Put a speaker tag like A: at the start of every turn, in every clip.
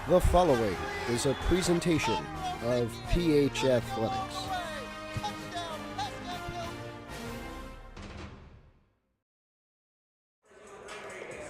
A: The following is a presentation of PH Athletics.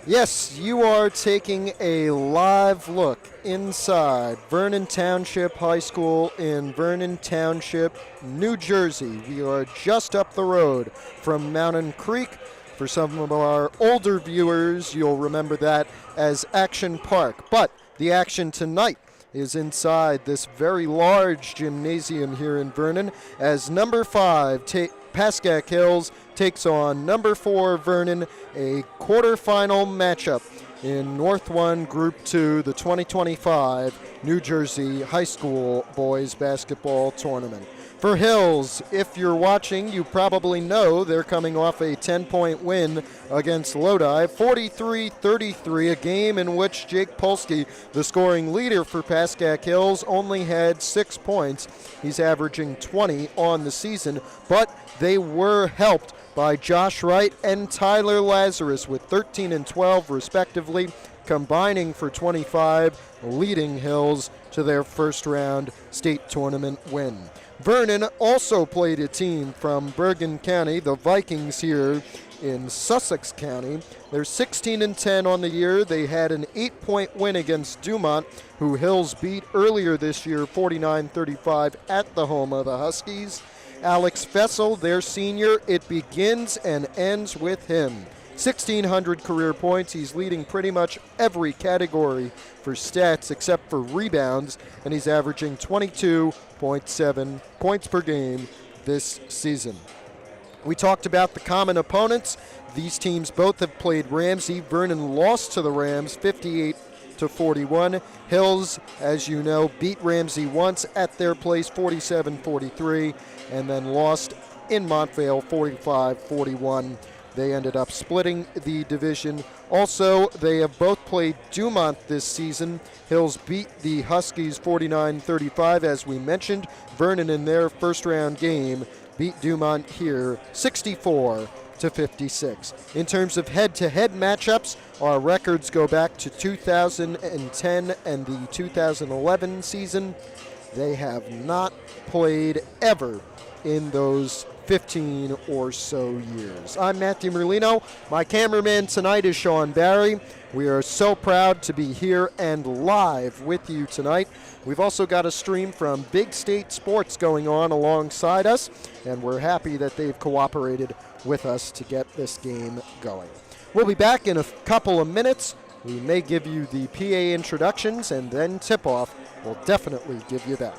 A: Yes, you are taking a live look inside Vernon Township High School in Vernon Township, New Jersey. We are just up the road from Mountain Creek. For some of our older viewers, you'll remember that as Action Park. But the action tonight is inside this very large gymnasium here in Vernon as number 5, Pascack Hills takes on number 4 Vernon, a quarterfinal matchup in North 1 Group 2, the 2025 New Jersey High School Boys Basketball Tournament. For Hills, if you're watching, you probably know they're coming off a 10-point win against Lodi, 43-33, a game in which Jake Polsky, the scoring leader for Pascack Hills, only had 6 points. He's averaging 20 on the season, but they were helped by Josh Wright and Tyler Lazarus with 13 and 12 respectively, combining for 25, leading Hills to their first round state tournament win. Vernon also played a team from Bergen County, the Vikings here in Sussex County. They're 16 and 10 on the year. They had an 8-point win against Dumont, who Hills beat earlier this year 49-35 at the home of the Huskies. Alex Fessel, their senior, it begins and ends with him. 1,600 career points. He's leading pretty much every category for stats except for rebounds, and he's averaging 22.7 points per game this season. We talked about the common opponents. These teams both have played Ramsey. Vernon lost to the Rams 58-41. Hills, as you know, beat Ramsey once at their place 47-43 and then lost in Montvale 45-41. They ended up splitting the division. Also, they have both played Dumont this season. Hills beat the Huskies 49-35, as we mentioned. Vernon, in their first round game, beat Dumont here 64-56. In terms of head-to-head matchups, our records go back to 2010 and the 2011 season. They have not played ever in those 15 or so years. I'm Matthew Merlino. My cameraman tonight is Sean Barry. We are so proud to be here and live with you tonight. We've also got a stream from Big State Sports going on alongside us, and we're happy that they've cooperated with us to get this game going. We'll be back in a couple of minutes. We may give you the PA introductions, and then tip-off. We'll definitely give you that.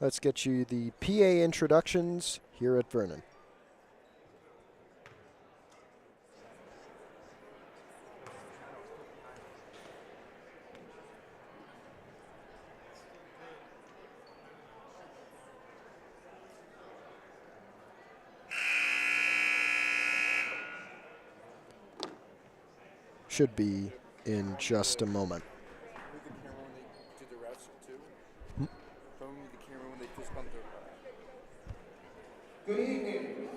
A: Let's get you the PA introductions here at Vernon. Should be in just a moment.
B: Good evening.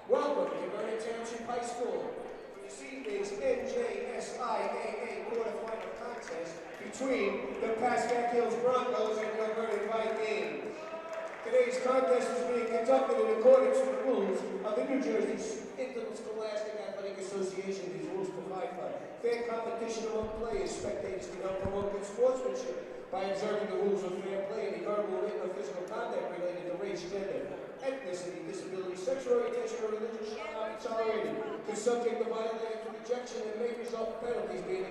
B: Welcome to Vernon Township High School for this evening's NJSIAA quarterfinal contest between the Pascack Hills Broncos and your Vernon Vikings. Today's contest is being conducted in accordance with the rules of the New Jersey Interscholastic Athletic Association. These rules provide for fair competition among players. Spectators can help promote good sportsmanship by observing the rules of fair play and the verbal, written, or physical conduct related to race, gender, ethnicity, disability, sexual orientation, or religion shall not be tolerated. The subject of violence, rejection, and may result in penalties being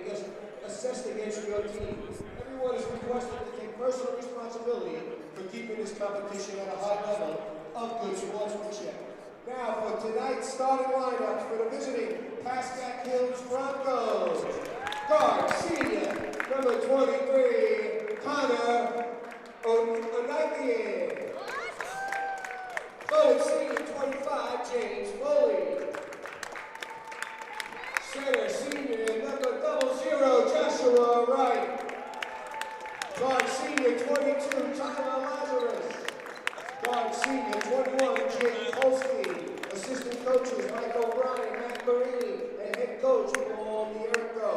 B: assessed against your team. Everyone is requested to take personal responsibility for keeping this competition at a high level of good sportsmanship. Now for tonight's starting lineups for the visiting Pascack Hills Broncos. Guard, senior, number 23, Connor Onaikian. Forward, senior, 25, James Foley. Center, senior, number 00, Joshua Wright. Guard, senior, 22, Tyler Lazarus. Guard, senior, 21, Jake Polsky. Assistant coaches, Mike O'Brien, Matt Marini, and head coach, Paul Mierko.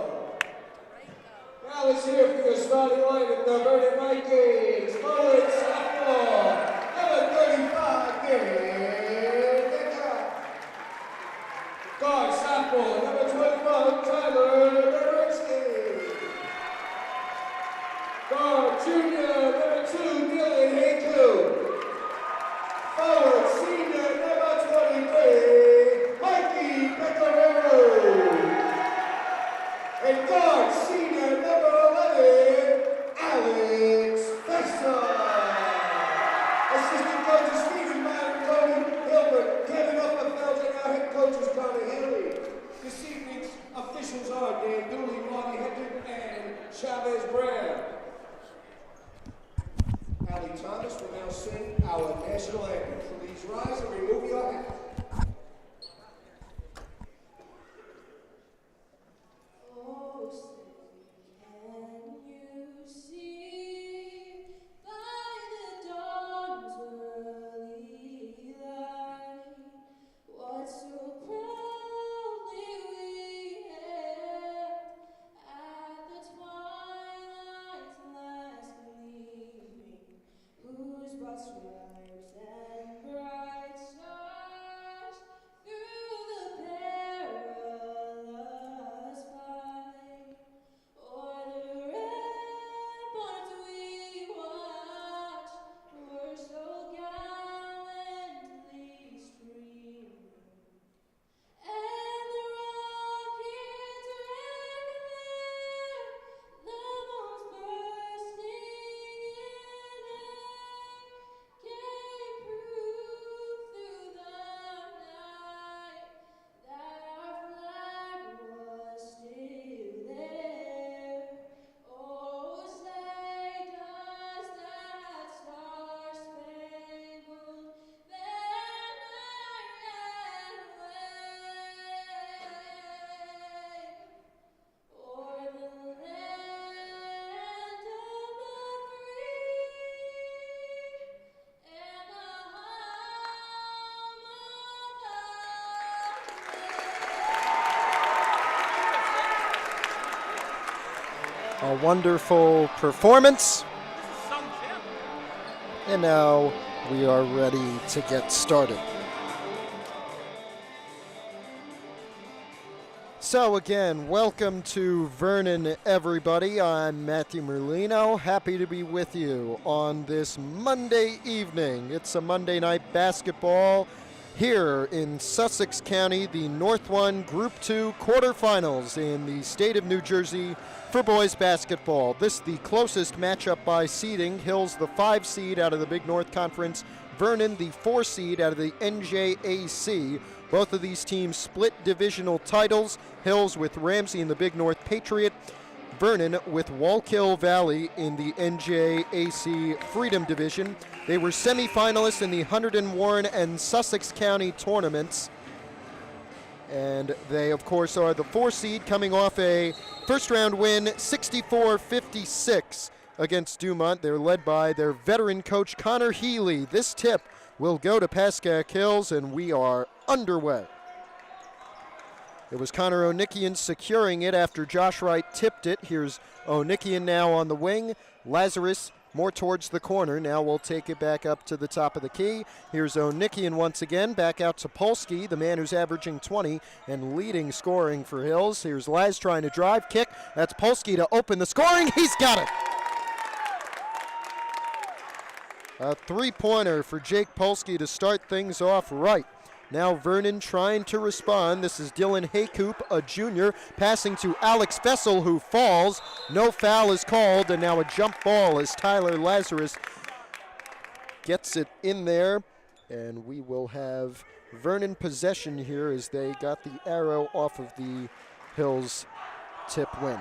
B: Now let's hear for your starting lineup, the Vernon Vikings. Forward, sophomore, number 35, Gary Decker. Guard, sophomore, number 21, Tyler Berinsky. Guard, junior, number 2, Dylan Haku. Forward, senior, number 23, Mikey Pecoraro. And guard, senior, number 11, Alex Festa. Assistant coaches, Stephen Myron, Tony Hilbert, Kevin Upperfeld, and our head coaches, Connor Haley. This evening's officials are Dan Dooley, Marty Hendrick, and Chavez Brown. Allie Thomas will now sing our national anthem. Please rise and remove your hat.
A: A wonderful performance. And now we are ready to get started. So again, welcome to Vernon, everybody. I'm Matthew Merlino. Happy to be with you on this Monday evening. It's a Monday night basketball here in Sussex County, the North 1 Group 2 quarterfinals in the state of New Jersey for boys basketball. This the closest matchup by seeding. Hills the 5 seed out of the Big North Conference, Vernon the 4 seed out of the NJAC. Both of these teams split divisional titles. Hills with Ramsey in the Big North Patriot, Vernon with Wallkill Valley in the NJAC Freedom Division. They were semifinalists in the Hunterdon, Warren, and Sussex County tournaments. And they, of course, are the 4 seed coming off a first-round win, 64-56 against Dumont. They're led by their veteran coach, Connor Healy. This tip will go to Pascack Hills, and we are underway. It was Connor Onikian securing it after Josh Wright tipped it. Here's Onikian now on the wing. Lazarus more towards the corner. Now we'll take it back up to the top of the key. Here's Onikian once again. Back out to Polsky, the man who's averaging 20 and leading scoring for Hills. Here's Laz trying to drive. Kick. That's Polsky to open the scoring. He's got it. A three-pointer for Jake Polsky to start things off right. Now Vernon trying to respond. This is Dylan Haycoop, a junior, passing to Alex Fessel, who falls. No foul is called, and now a jump ball as Tyler Lazarus gets it in there. And we will have Vernon possession here as they got the arrow off of the Hills tip win.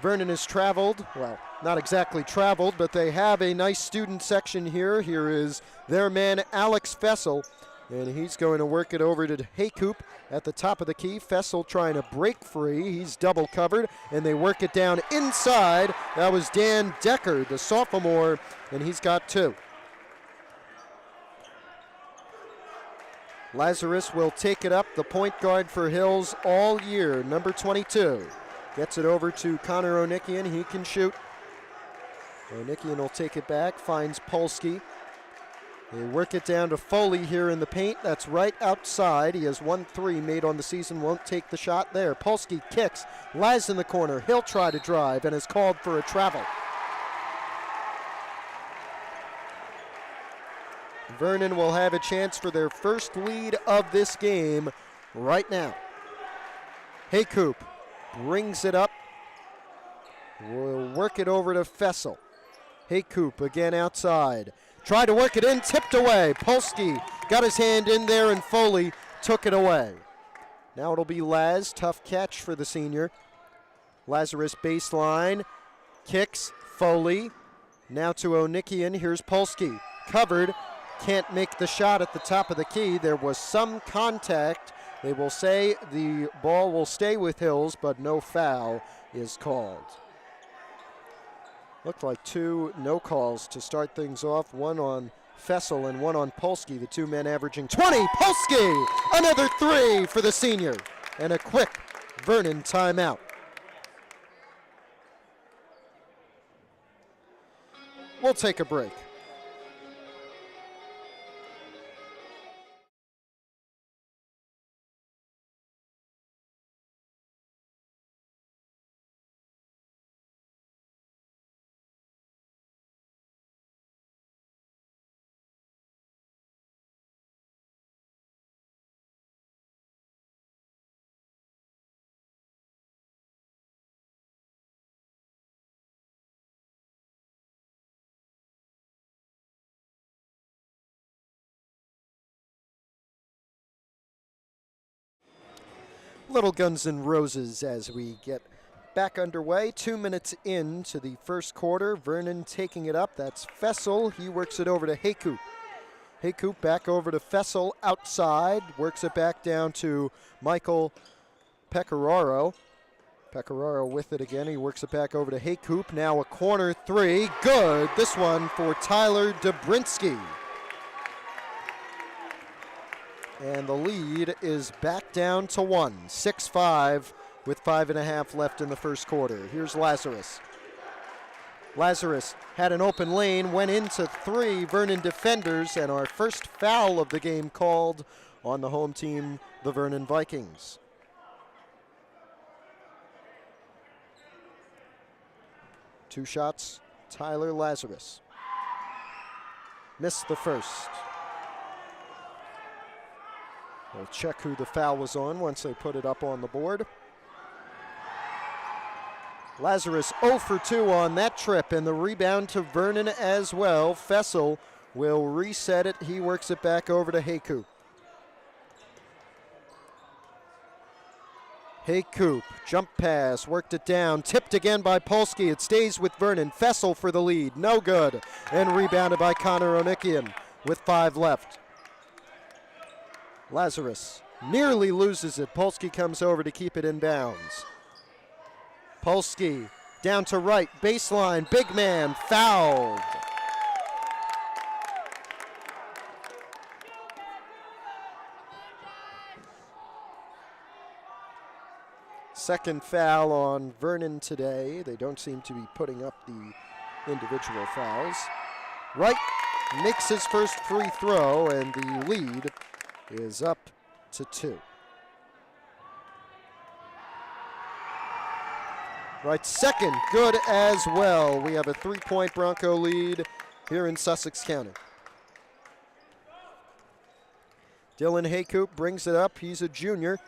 A: Vernon has traveled, well, not exactly traveled, but they have a nice student section here. Here is their man, Alex Fessel. And he's going to work it over to Haycoop at the top of the key. Fessel trying to break free. He's double covered, and they work it down inside. That was Dan Decker, the sophomore, and he's got 2. Lazarus will take it up, the point guard for Hills all year, number 22. Gets it over to Connor Onikian. He can shoot. Onikian will take it back, finds Polsky. They work it down to Foley here in the paint. That's right outside. He has 1 3 made on the season, won't take the shot there. Polsky kicks. Laz in the corner. He'll try to drive and is called for a travel. Vernon will have a chance for their first lead of this game right now. Haycoop brings it up. We'll work it over to Fessel. Haycoop again outside. Tried to work it in, tipped away. Polsky got his hand in there, and Foley took it away. Now it'll be Laz, tough catch for the senior. Lazarus baseline, kicks, Foley. Now to Onikian, here's Polsky. Covered, can't make the shot at the top of the key. There was some contact. They will say the ball will stay with Hills, but no foul is called. Looked like 2 no calls to start things off, 1 on Fessel and 1 on Polsky, the 2 men averaging 20. Polsky, another 3 for the senior, and a quick Vernon timeout. We'll take a break. Little Guns N' Roses as we get back underway. 2 minutes into the first quarter. Vernon taking it up. That's Fessel. He works it over to Haycoop. Haycoop back over to Fessel outside. Works it back down to Michael Pecoraro. Pecoraro with it again. He works it back over to Haycoop. Now a corner 3. Good. This one for Tyler Dobrinsky. And the lead is back down to 1, 6-5 with 5.5 left in the first quarter. Here's Lazarus. Lazarus had an open lane, went into 3 Vernon defenders, and our first foul of the game called on the home team, the Vernon Vikings. Two shots, Tyler Lazarus. Missed the first. We'll check who the foul was on once they put it up on the board. Lazarus 0 for 2 on that trip, and the rebound to Vernon as well. Fessel will reset it. He works it back over to Haycoop. Haycoop, jump pass, worked it down, tipped again by Polsky. It stays with Vernon. Fessel for the lead, no good. And rebounded by Connor Onikian with 5 left. Lazarus nearly loses it. Polsky comes over to keep it in bounds. Polsky down to right, baseline, big man, fouled. Second foul on Vernon today. They don't seem to be putting up the individual fouls. Wright makes his first free throw, and the lead is up to 2. Right, second, good as well. We have a 3-point Bronco lead here in Sussex County. Dylan Haycoop brings it up. He's a junior.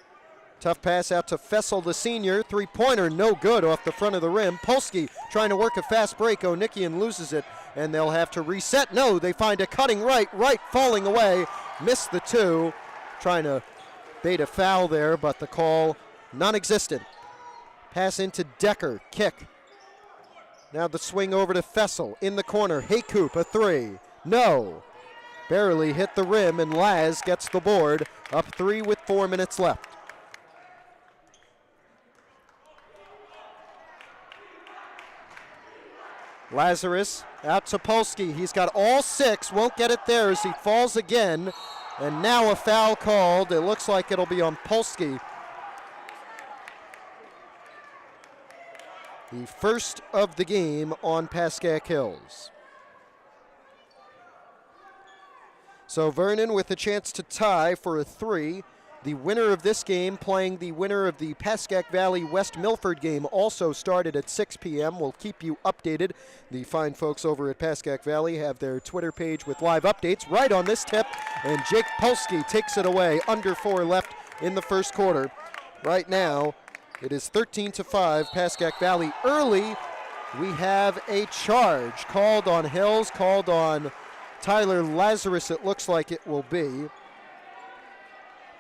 A: Tough pass out to Fessel, the senior. 3-pointer, no good off the front of the rim. Polsky trying to work a fast break. Onikian loses it, and they'll have to reset. No, they find a cutting right. Right falling away. Missed the 2. Trying to bait a foul there, but the call non-existent. Pass into Decker, kick. Now the swing over to Fessel in the corner. Haycoop, a 3. No. Barely hit the rim, and Laz gets the board. Up 3 with 4 minutes left. Lazarus out to Polsky. He's got all 6, won't get it there as he falls again. And now a foul called. It looks like it'll be on Polsky. The first of the game on Pascack Hills. So Vernon with a chance to tie for a 3. The winner of this game playing the winner of the Pascack Valley West Milford game also started at 6 p.m. We'll keep you updated. The fine folks over at Pascack Valley have their Twitter page with live updates right on this tip. And Jake Polsky takes it away. Under 4 left in the first quarter. Right now, it is 13-5, Pascack Valley early. We have a charge called on Hills, called on Tyler Lazarus, it looks like it will be.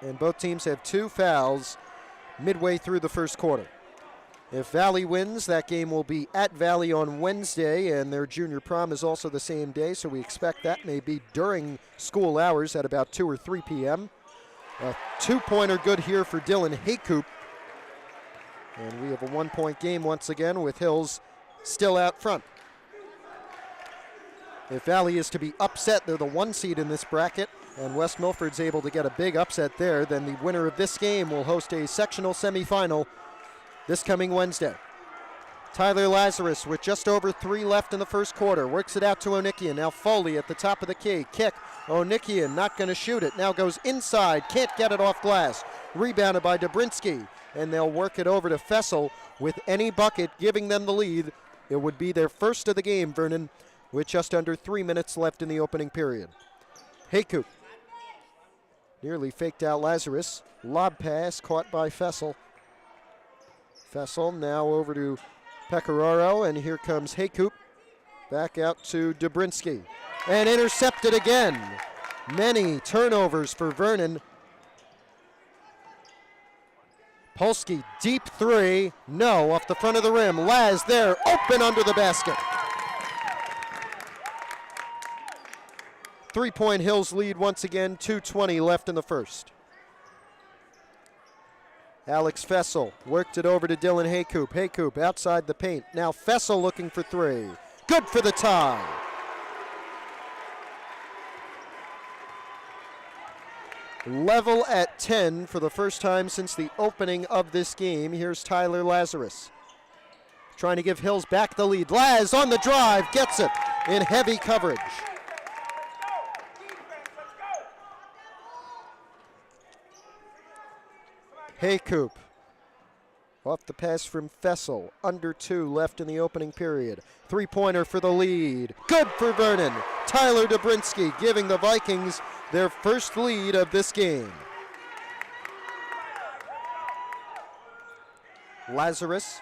A: And both teams have 2 fouls midway through the first quarter. If Valley wins, that game will be at Valley on Wednesday, and their junior prom is also the same day, so we expect that may be during school hours at about 2 or 3 p.m. A 2-pointer good here for Dylan Haycoop. And we have a 1-point game once again with Hills still out front. If Valley is to be upset, they're the 1 seed in this bracket, and West Milford's able to get a big upset there, then the winner of this game will host a sectional semifinal this coming Wednesday. Tyler Lazarus with just over 3 left in the first quarter. Works it out to Onikian. Now Foley at the top of the key. Kick. Onikian not going to shoot it. Now goes inside. Can't get it off glass. Rebounded by Dobrinsky. And they'll work it over to Fessel with any bucket giving them the lead. It would be their first of the game, Vernon, with just under 3 minutes left in the opening period. Haycoop nearly faked out Lazarus. Lob pass caught by Fessel. Fessel now over to Pecoraro, and here comes Haycoop. Back out to Dobrinsky. And intercepted again. Many turnovers for Vernon. Polsky, deep 3. No, off the front of the rim. Laz there, open under the basket. 3-point Hills lead once again, 2:20 left in the first. Alex Fessel worked it over to Dylan Haycoop. Haycoop outside the paint. Now Fessel looking for 3. Good for the tie. Level at 10 for the first time since the opening of this game. Here's Tyler Lazarus. Trying to give Hills back the lead. Laz on the drive, gets it in heavy coverage. Haycoop off the pass from Fessel. Under 2 left in the opening period. 3-pointer for the lead. Good for Vernon. Tyler Dobrinsky giving the Vikings their first lead of this game. Lazarus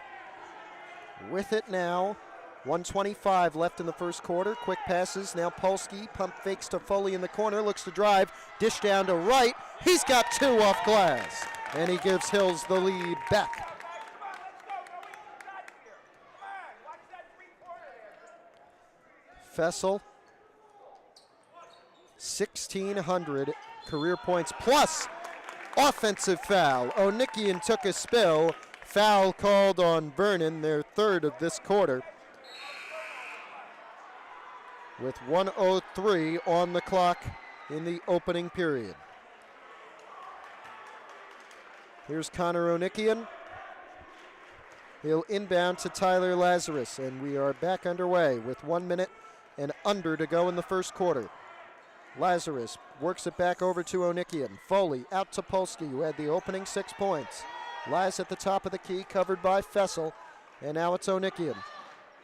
A: with it now. 1:25 left in the first quarter. Quick passes. Now Polsky pump fakes to Foley in the corner. Looks to drive. Dish down to right. He's got 2 off glass. And he gives Hills the lead back. Fessel, 1,600 career points plus offensive foul. Onikian took a spill. Foul called on Vernon, their 3rd of this quarter. With 1:03 on the clock in the opening period. Here's Connor Onikian. He'll inbound to Tyler Lazarus, and we are back underway with 1 minute and under to go in the first quarter. Lazarus works it back over to Onikian. Foley out to Polsky, who had the opening 6 points. Laz at the top of the key, covered by Fessel, and now it's Onikian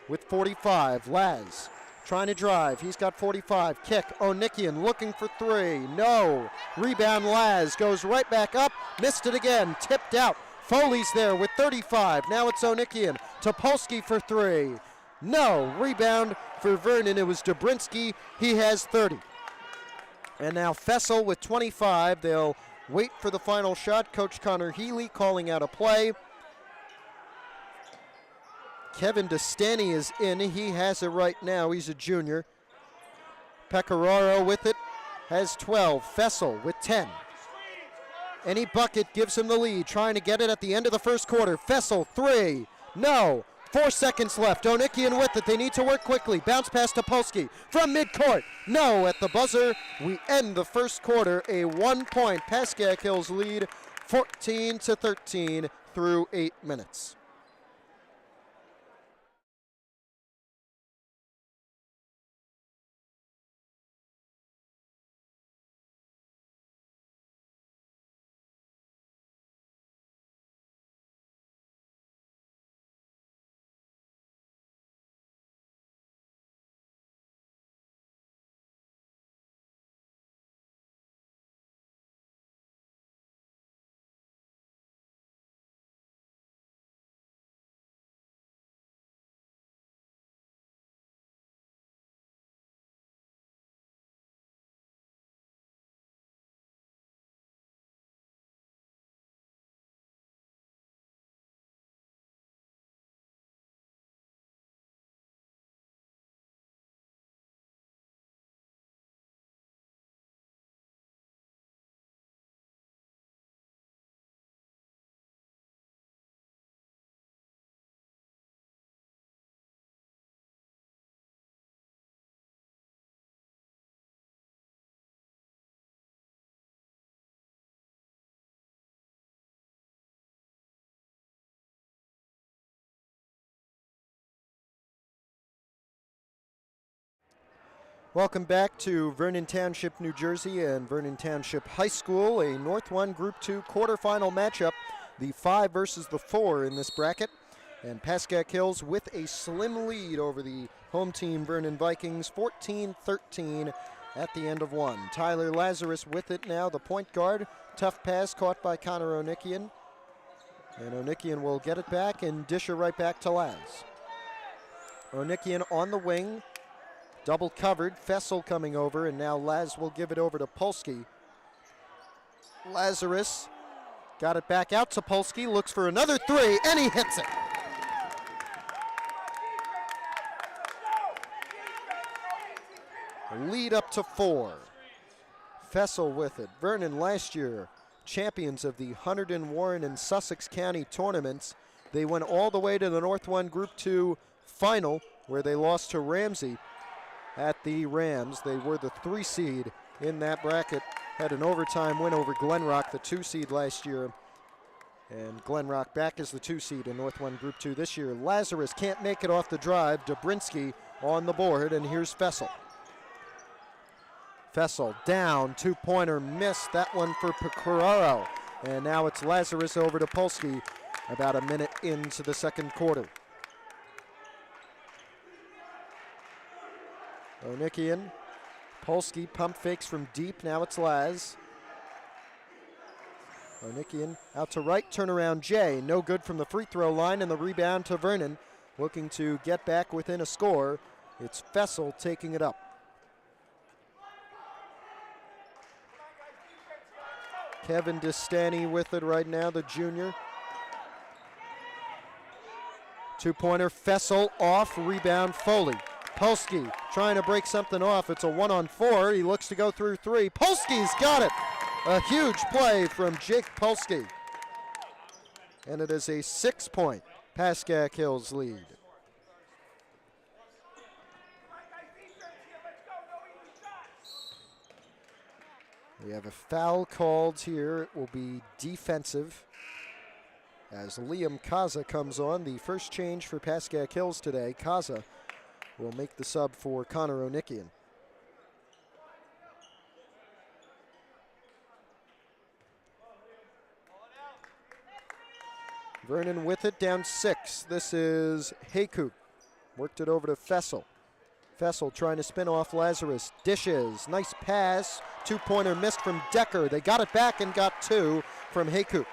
A: with 45. Laz trying to drive. He's got 45. Kick. Onikian looking for 3. No. Rebound. Laz goes right back up. Missed it again. Tipped out. Foley's there with 35. Now it's Onikian to Polsky for 3. No. Rebound for Vernon. It was Dobrinsky. He has 30. And now Fessel with 25. They'll wait for the final shot. Coach Connor Healy calling out a play. Kevin Destany is in. He has it right now. He's a junior. Pecoraro with it has 12. Fessel with 10. Any bucket gives him the lead. Trying to get it at the end of the first quarter. Fessel, 3. No. 4 seconds left. Onikian with it. They need to work quickly. Bounce pass to Polsky from midcourt. No at the buzzer. We end the first quarter. A 1-point Pascack Hills lead, 14-13 through 8 minutes. Welcome back to Vernon Township, New Jersey and Vernon Township High School, a North 1 Group 2 quarterfinal matchup, the 5 versus the 4 in this bracket. And Pascack Hills with a slim lead over the home team Vernon Vikings, 14-13 at the end of 1. Tyler Lazarus with it now, the point guard. Tough pass caught by Connor Onikian. And Onikian will get it back and dish it right back to Laz. Onikian on the wing. Double covered, Fessel coming over, and now Laz will give it over to Polsky. Lazarus got it back out to Polsky, looks for another 3, and he hits it. Lead up to 4. Fessel with it. Vernon last year, champions of the Hunterdon, Warren, and Sussex County tournaments. They went all the way to the North 1 Group 2 final, where they lost to Ramsey at the Rams. They were the 3 seed in that bracket, had an overtime win over Glen Rock, the 2 seed last year. And Glen Rock back as the 2 seed in North 1 Group 2 this year. Lazarus can't make it off the drive. Dobrinsky on the board, and here's Fessel. Fessel down, 2-pointer missed. That one for Pecoraro. And now it's Lazarus over to Polsky about a minute into the second quarter. Onikian, Polsky pump fakes from deep. Now it's Laz. Arnikian out to right, turnaround Jay. No good from the free throw line, and the rebound to Vernon. Looking to get back within a score. It's Fessel taking it up. Kevin Distani with it right now, the junior. Two-pointer, Fessel off, rebound Foley. Polsky trying to break something off. It's a 1-on-4. He looks to go through three. Polsky's got it. A huge play from Jake Polsky. And it is a 6-point Pascack Hills lead. We have a foul called here. It will be defensive as Liam Kaza comes on. The first change for Pascack Hills today. Kaza will make the sub for Connor Onikian. Vernon with it, down 6. This is Haycoop. Worked it over to Fessel. Fessel trying to spin off Lazarus. Dishes, nice pass. Two-pointer missed from Decker. They got it back and got 2 from Haycoop.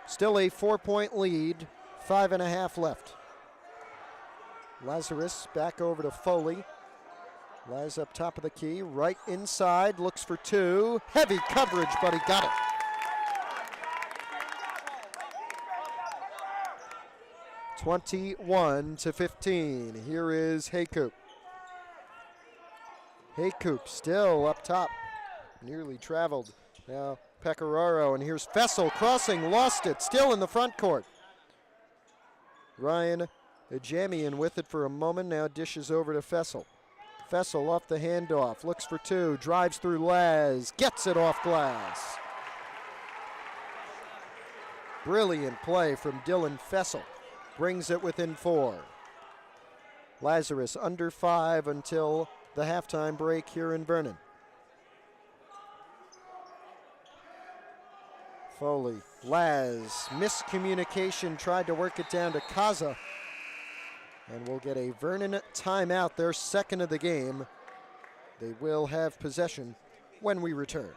A: Still a 4-point lead, 5.5 left. Lazarus back over to Foley. Laz up top of the key, right inside, looks for 2. Heavy coverage, but he got it. (21-15). Here is Haycoop. Haycoop still up top, nearly traveled. Now Pecoraro, and here's Fessel crossing, lost it, still in the front court. Ryan Ajamian with it for a moment, now dishes over to Fessel. Fessel off the handoff, looks for 2, drives through Laz, gets it off glass. Brilliant play from Dylan Fessel, brings it within 4. Lazarus under 5 until the halftime break here in Vernon. Foley, Laz, miscommunication, tried to work it down to Kaza. And we'll get a Vernon timeout, their second of the game. They will have possession when we return.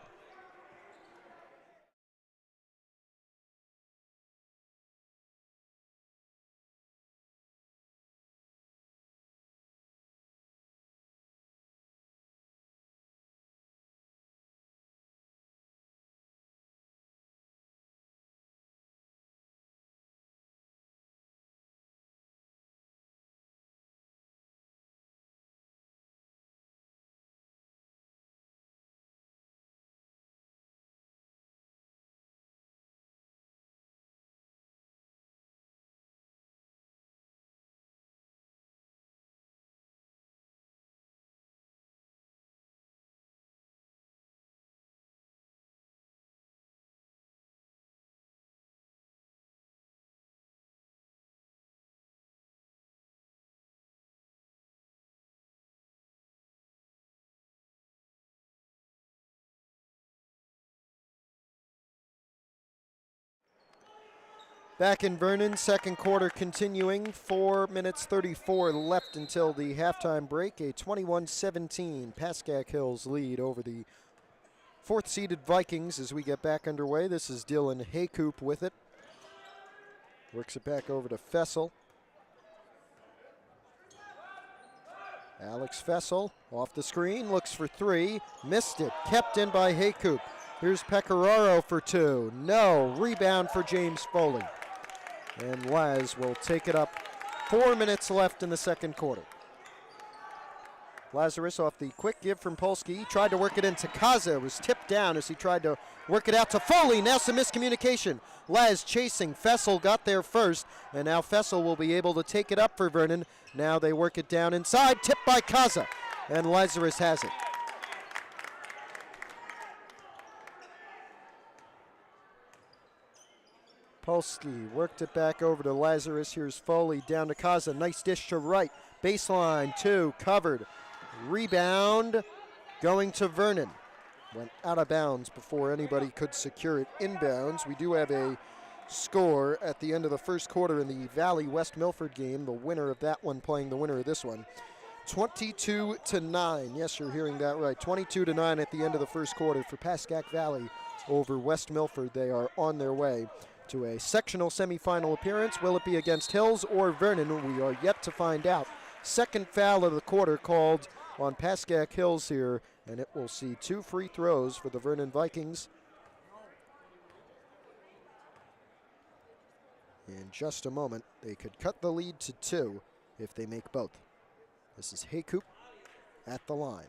A: Back in Vernon, second quarter continuing. 4 minutes 34 left until the halftime break. A 21-17 Pascack Hills lead over the 4th-seeded Vikings as we get back underway. This is Dylan Haycoop with it. Works it back over to Fessel. Alex Fessel off the screen, looks for 3, missed it, kept in by Haycoop. Here's Pecoraro for 2, no, rebound for James Foley. And Laz will take it up. 4 minutes left in the second quarter. Lazarus off the quick give from Polsky. He tried to work it into Kaza. It was tipped down as he tried to work it out to Foley. Now some miscommunication. Laz chasing. Fessel got there first. And now Fessel will be able to take it up for Vernon. Now they work it down inside. Tipped by Kaza. And Lazarus has it. Polsky worked it back over to Lazarus. Here's Foley down to Kaza. Nice dish to right. Baseline 2, covered. Rebound going to Vernon. Went out of bounds before anybody could secure it inbounds. We do have a score at the end of the first quarter in the Valley West Milford game. The winner of that one playing the winner of this one. 22-9. Yes, you're hearing that right. 22-9 at the end of the first quarter for Pascack Valley over West Milford. They are on their way to a sectional semifinal appearance. Will it be against Hills or Vernon? We are yet to find out. Second foul of the quarter called on Pascack Hills here, and it will see 2 free throws for the Vernon Vikings. In just a moment, they could cut the lead to 2 if they make both. This is Haycoop at the line.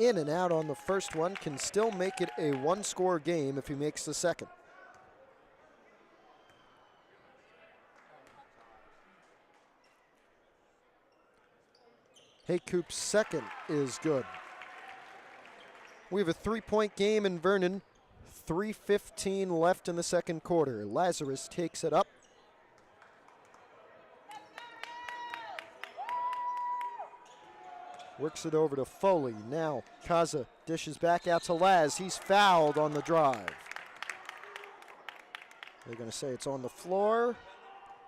A: In and out on the first one, can still make it a 1-score game if he makes the second. Haycoop's second is good. We have a 3-point game in Vernon. 3:15 left in the second quarter. Lazarus takes it up. Works it over to Foley. Now Kaza dishes back out to Laz. He's fouled on the drive. They're going to say it's on the floor.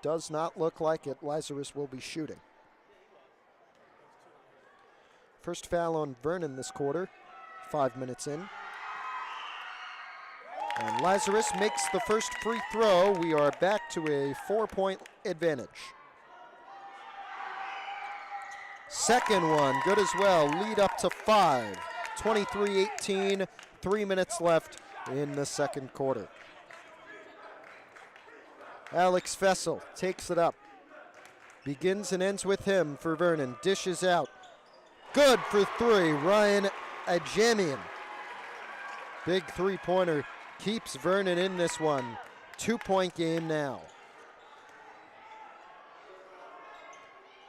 A: Does not look like it. Lazarus will be shooting. First foul on Vernon this quarter. 5 minutes in. And Lazarus makes the first free throw. We are back to a 4-point advantage. Second one, good as well. Lead up to 5. 23-18, 3 minutes left in the second quarter. Alex Fessel takes it up. Begins and ends with him for Vernon. Dishes out. Good for 3, Ryan Ajamian. Big 3-pointer keeps Vernon in this one. 2-point game now.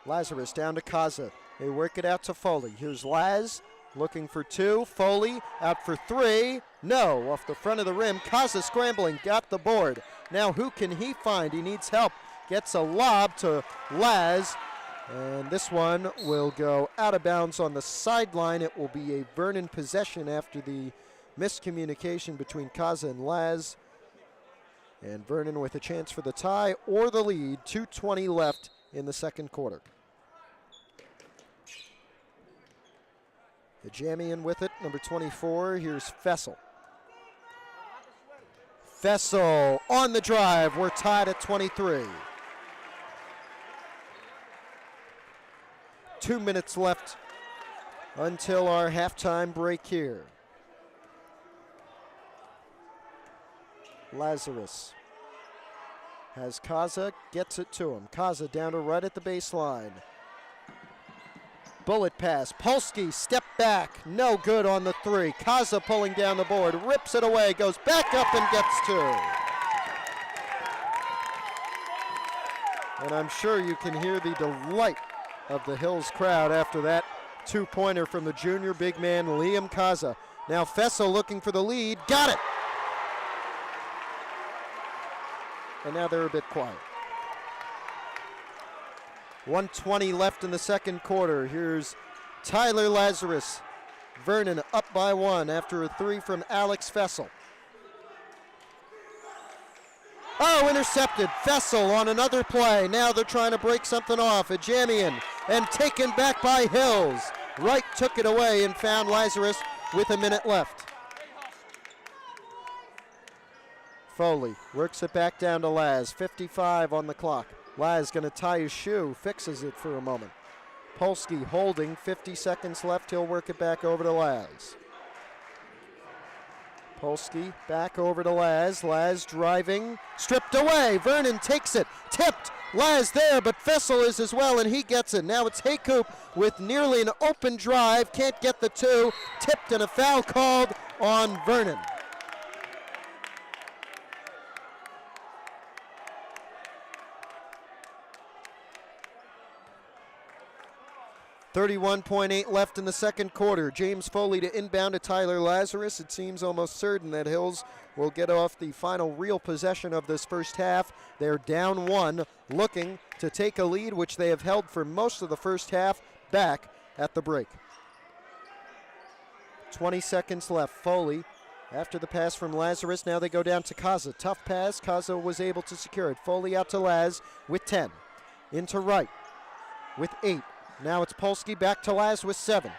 A: Lazarus down to Kaza. They work it out to Foley. Here's Laz looking for 2. Foley out for 3. No, off the front of the rim. Kaza scrambling, got the board. Now who can he find? He needs help. Gets a lob to Laz. And this one will go out of bounds on the sideline. It will be a Vernon possession after the miscommunication between Kaza and Laz. And Vernon with a chance for the tie or the lead. 2:20 left in the second quarter. The Jamian with it, number 24. Here's Fessel. Fessel on the drive. We're tied at 23. 2 minutes left until our halftime break here. Lazarus has Kaza, gets it to him. Kaza down to right at the baseline. Bullet pass. Polsky step back. No good on the 3. Kaza pulling down the board. Rips it away. Goes back up and gets 2. And I'm sure you can hear the delight of the Hills crowd after that 2-pointer from the junior big man Liam Kaza. Now Fessel looking for the lead. Got it. And now they're a bit quiet. 1:20 left in the second quarter. Here's Tyler Lazarus. Vernon up by 1 after a 3 from Alex Fessel. Oh, intercepted. Fessel on another play. Now they're trying to break something off. Ajamian and taken back by Hills. Wright took it away and found Lazarus with a minute left. Foley works it back down to Laz. 55 on the clock. Laz going to tie his shoe, fixes it for a moment. Polsky holding, 50 seconds left. He'll work it back over to Laz. Polsky back over to Laz. Laz driving, stripped away. Vernon takes it, tipped. Laz there, but Fessel is as well, and he gets it. Now it's Haycoop with nearly an open drive. Can't get the 2. Tipped and a foul called on Vernon. 31.8 left in the second quarter. James Foley to inbound to Tyler Lazarus. It seems almost certain that Hills will get off the final real possession of this first half. They're down 1, looking to take a lead, which they have held for most of the first half, back at the break. 20 seconds left. Foley after the pass from Lazarus. Now they go down to Kaza. Tough pass. Kaza was able to secure it. Foley out to Laz with 10. Into Wright. with 8. Now it's Polsky back to Laz with 7.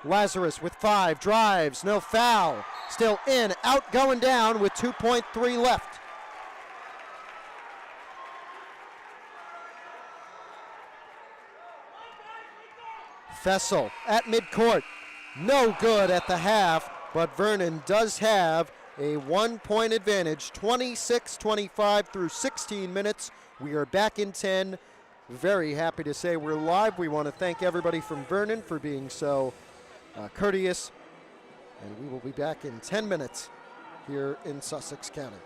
A: Lazarus with 5, drives, no foul. Still in, out, going down with 2.3 left. Fessel at midcourt. No good at the half, but Vernon does have a 1-point advantage, 26-25 through 16 minutes. We are back in 10. Very happy to say we're live. We want to thank everybody from Vernon for being so courteous. And we will be back in 10 minutes here in Sussex County.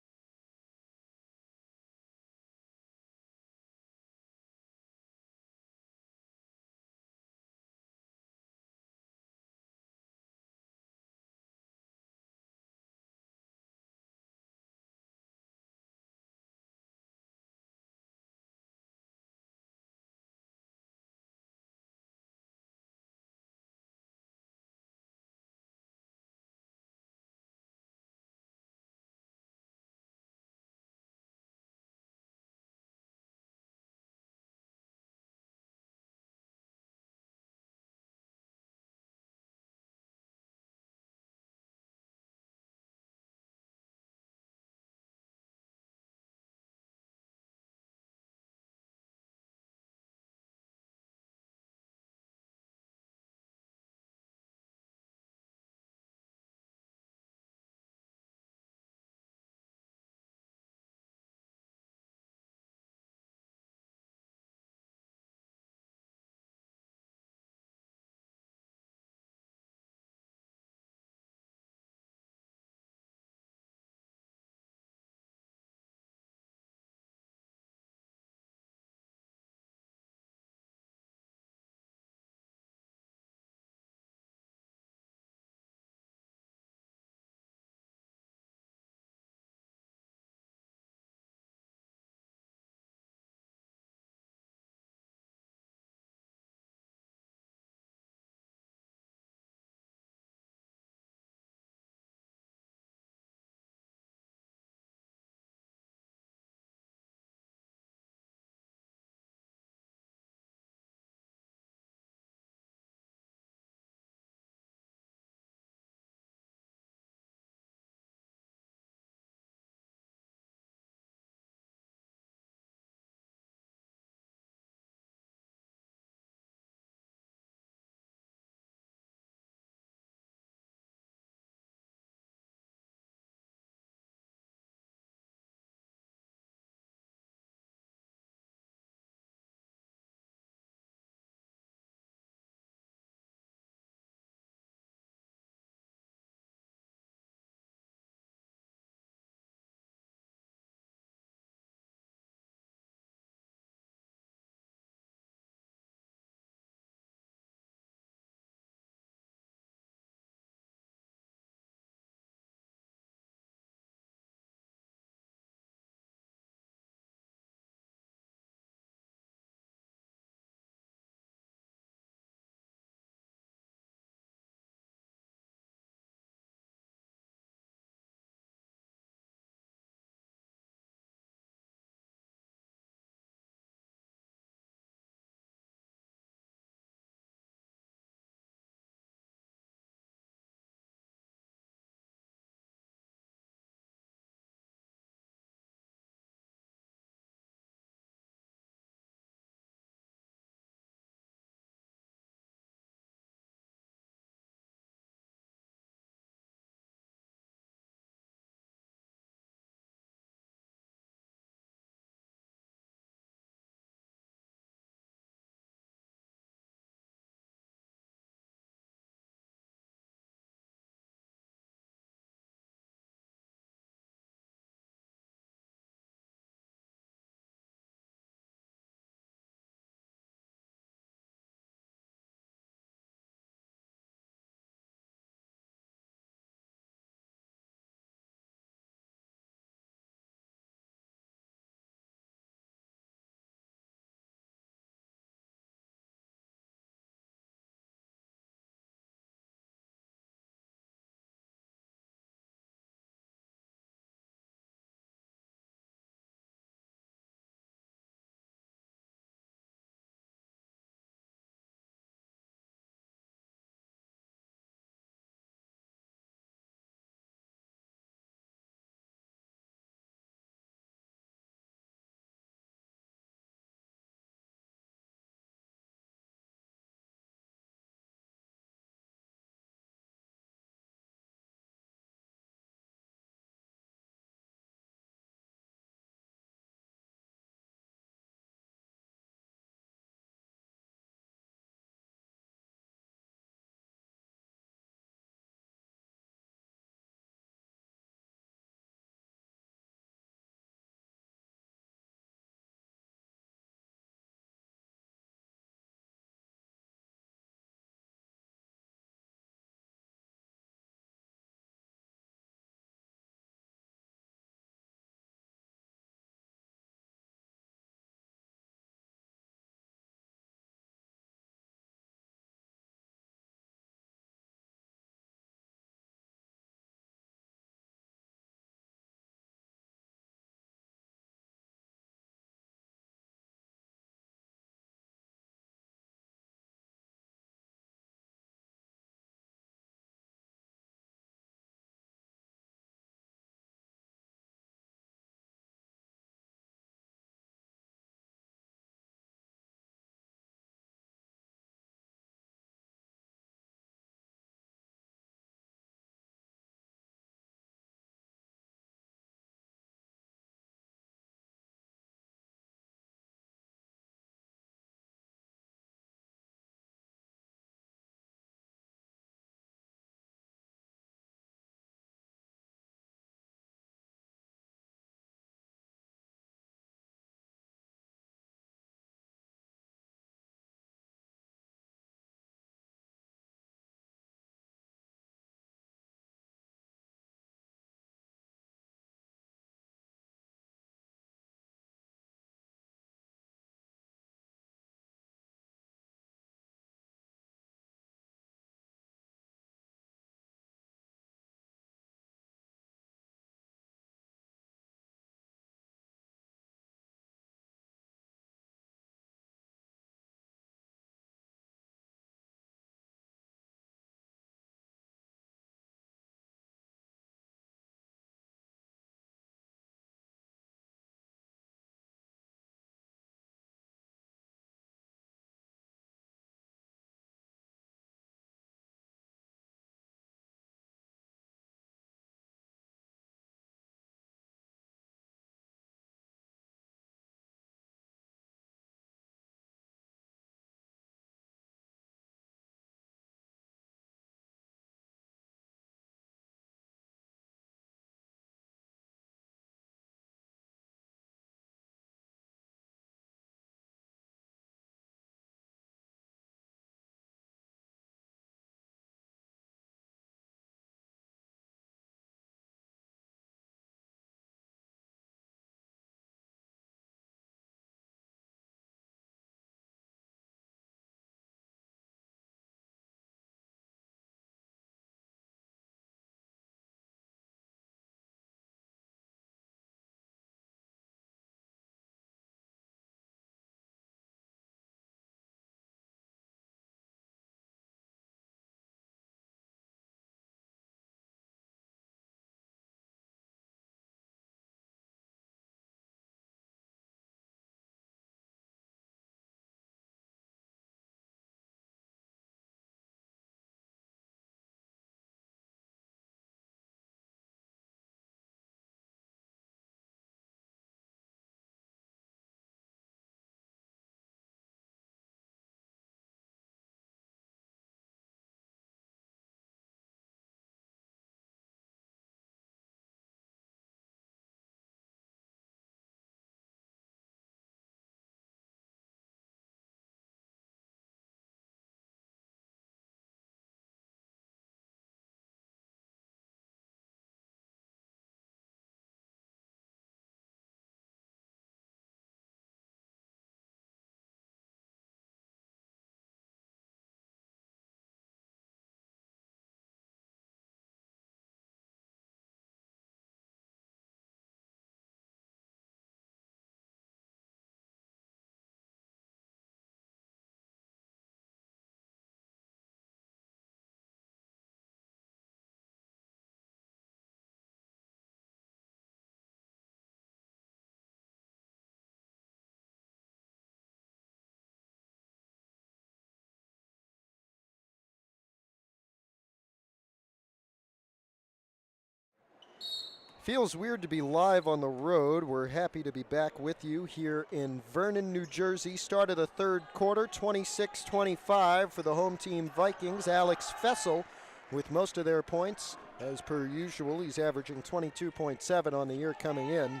A: Feels weird to be live on the road. We're happy to be back with you here in Vernon, New Jersey. Start of the third quarter, 26-25 for the home team Vikings. Alex Fessel with most of their points. As per usual, he's averaging 22.7 on the year coming in, and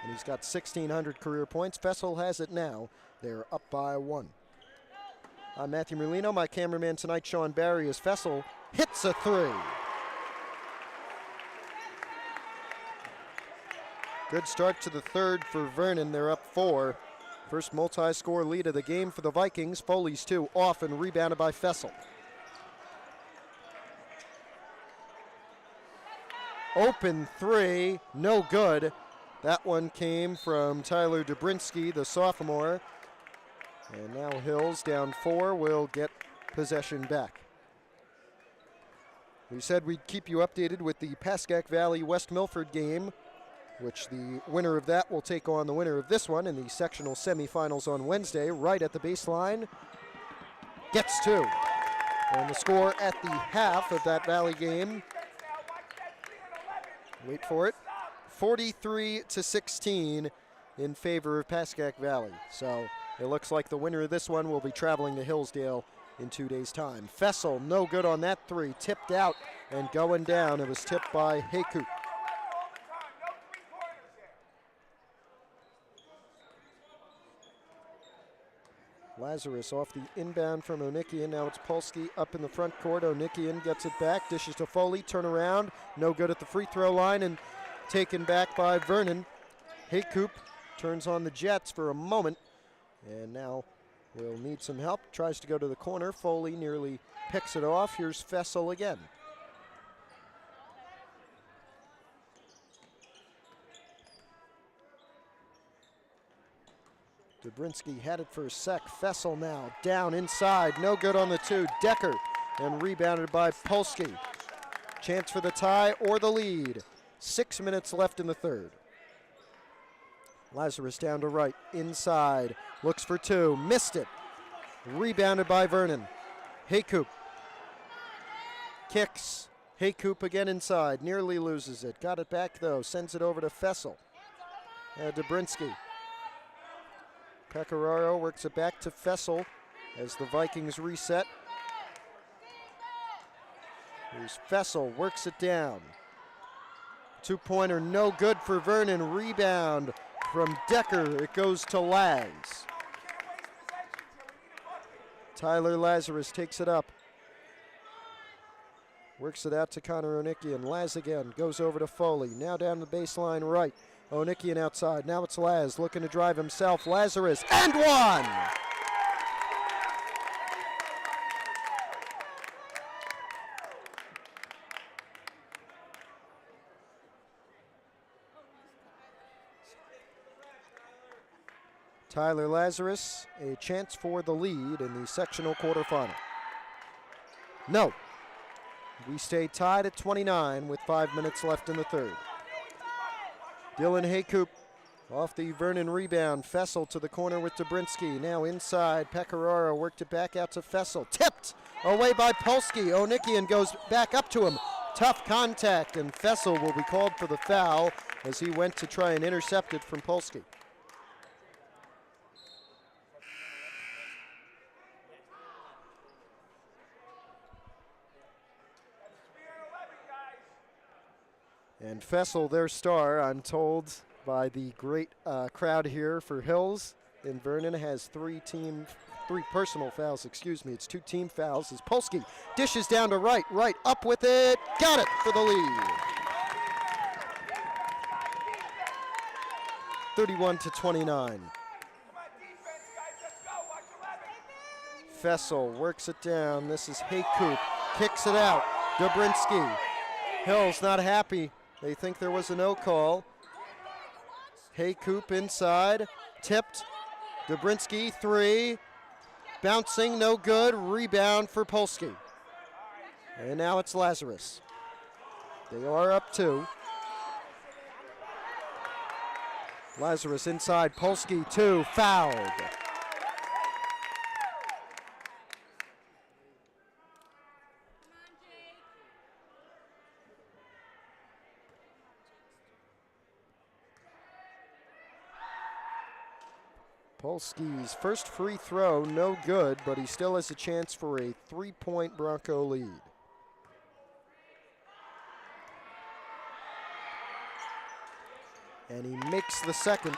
A: he's got 1,600 career points. Fessel has it now. They're up by 1. I'm Matthew Merlino. My cameraman tonight, Sean Barry, as Fessel hits a 3. Good start to the third for Vernon. They're up 4. First multi-score lead of the game for the Vikings. Foley's 2 off and rebounded by Fessel. Open 3, no good. That one came from Tyler Dobrinsky, the sophomore. And now Hills, down 4, will get possession back. We said we'd keep you updated with the Pascack Valley West Milford game, which the winner of that will take on the winner of this one in the sectional semifinals on Wednesday. Right at the baseline, gets 2. And the score at the half of that Valley game, wait for it, 43-16 in favor of Pascack Valley. So it looks like the winner of this one will be traveling to Hillsdale in 2 days' time. Fessel, no good on that 3, tipped out and going down. It was tipped by Haycoop. Lazarus off the inbound from Onikian. Now it's Polsky up in the front court. Onikian gets it back, dishes to Foley, turn around, no good at the free throw line, and taken back by Vernon. Haycoop turns on the Jets for a moment, and now will need some help. Tries to go to the corner. Foley nearly picks it off. Here's Fessel again. Dobrinsky had it for a sec. Fessel now down inside. No good on the 2. Decker, and rebounded by Polsky. Chance for the tie or the lead. 6 minutes left in the third. Lazarus down to right. Inside. Looks for 2. Missed it. Rebounded by Vernon. Haycoop. Kicks. Haycoop again inside. Nearly loses it. Got it back though. Sends it over to Fessel. Dobrinsky. Pecoraro works it back to Fessel as the Vikings reset. Here's Fessel, works it down. 2-pointer, no good for Vernon. Rebound from Decker. It goes to Laz. Tyler Lazarus takes it up. Works it out to Connor Onikian. Laz again, goes over to Foley. Now down the baseline right. Onikian outside. Now it's Laz looking to drive himself. Lazarus, and 1! Tyler Lazarus, a chance for the lead in the sectional quarterfinal. No. We stay tied at 29 with 5 minutes left in the third. Dylan Haycoop off the Vernon rebound. Fessel to the corner with Dobrinsky. Now inside. Pecoraro worked it back out to Fessel. Tipped away by Polsky. Onikian goes back up to him. Tough contact, and Fessel will be called for the foul as he went to try and intercept it from Polsky. And Fessel, their star, I'm told by the great crowd here for Hills in Vernon, has 3 personal fouls, excuse me. It's 2 team fouls as Polsky dishes down to right, up with it, got it for the lead. 31-29. Fessel works it down. This is Haycoop, kicks it out. Dobrinsky. Hills not happy. They think there was a no call. Haycoop inside, tipped. Dobrinsky 3, bouncing, no good. Rebound for Polsky. And now it's Lazarus. They are up 2. Lazarus inside, Polsky 2, fouled. Polsky's first free throw, no good, but he still has a chance for a 3-point Bronco lead. And he makes the second.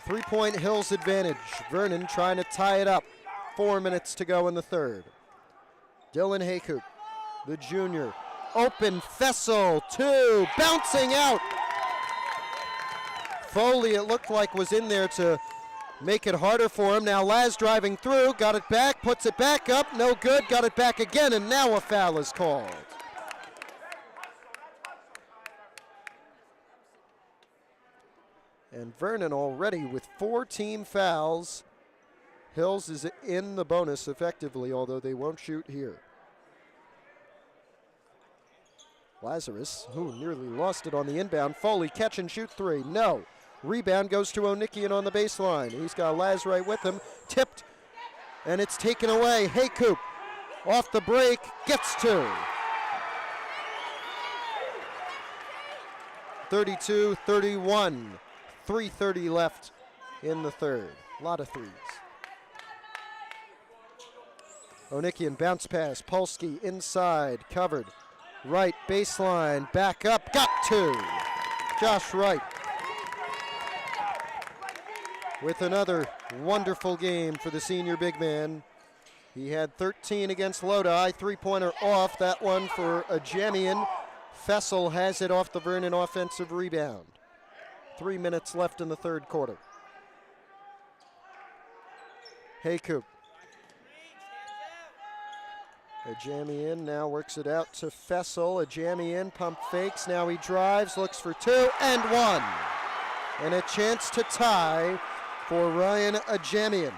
A: 3-point Hills advantage. Vernon trying to tie it up. 4 minutes to go in the third. Dylan Haycoop, the junior. Open, Fessel, 2, bouncing out. Foley, it looked like, was in there to make it harder for him. Now Laz driving through, got it back, puts it back up, no good, got it back again, and now a foul is called. And Vernon already with 4 team fouls. Hills is in the bonus effectively, although they won't shoot here. Lazarus, who nearly lost it on the inbound. Foley, catch and shoot 3, no. Rebound goes to Onikian on the baseline. He's got Laz right with him. Tipped, and it's taken away. Haycoop, off the break, gets 2. 32-31. 3:30 left in the third. A lot of threes. Onikian bounce pass. Polsky inside, covered. Right baseline, back up, got 2. Josh Wright with another wonderful game for the senior big man. He had 13 against Lodi, 3-pointer off, that one for Ajamian. Fessel has it off the Vernon offensive rebound. 3 minutes left in the third quarter. Haycoop. Ajamian now works it out to Fessel. Ajamian pump fakes, now he drives, looks for 2 and 1. And a chance to tie for Ryan Ajamian.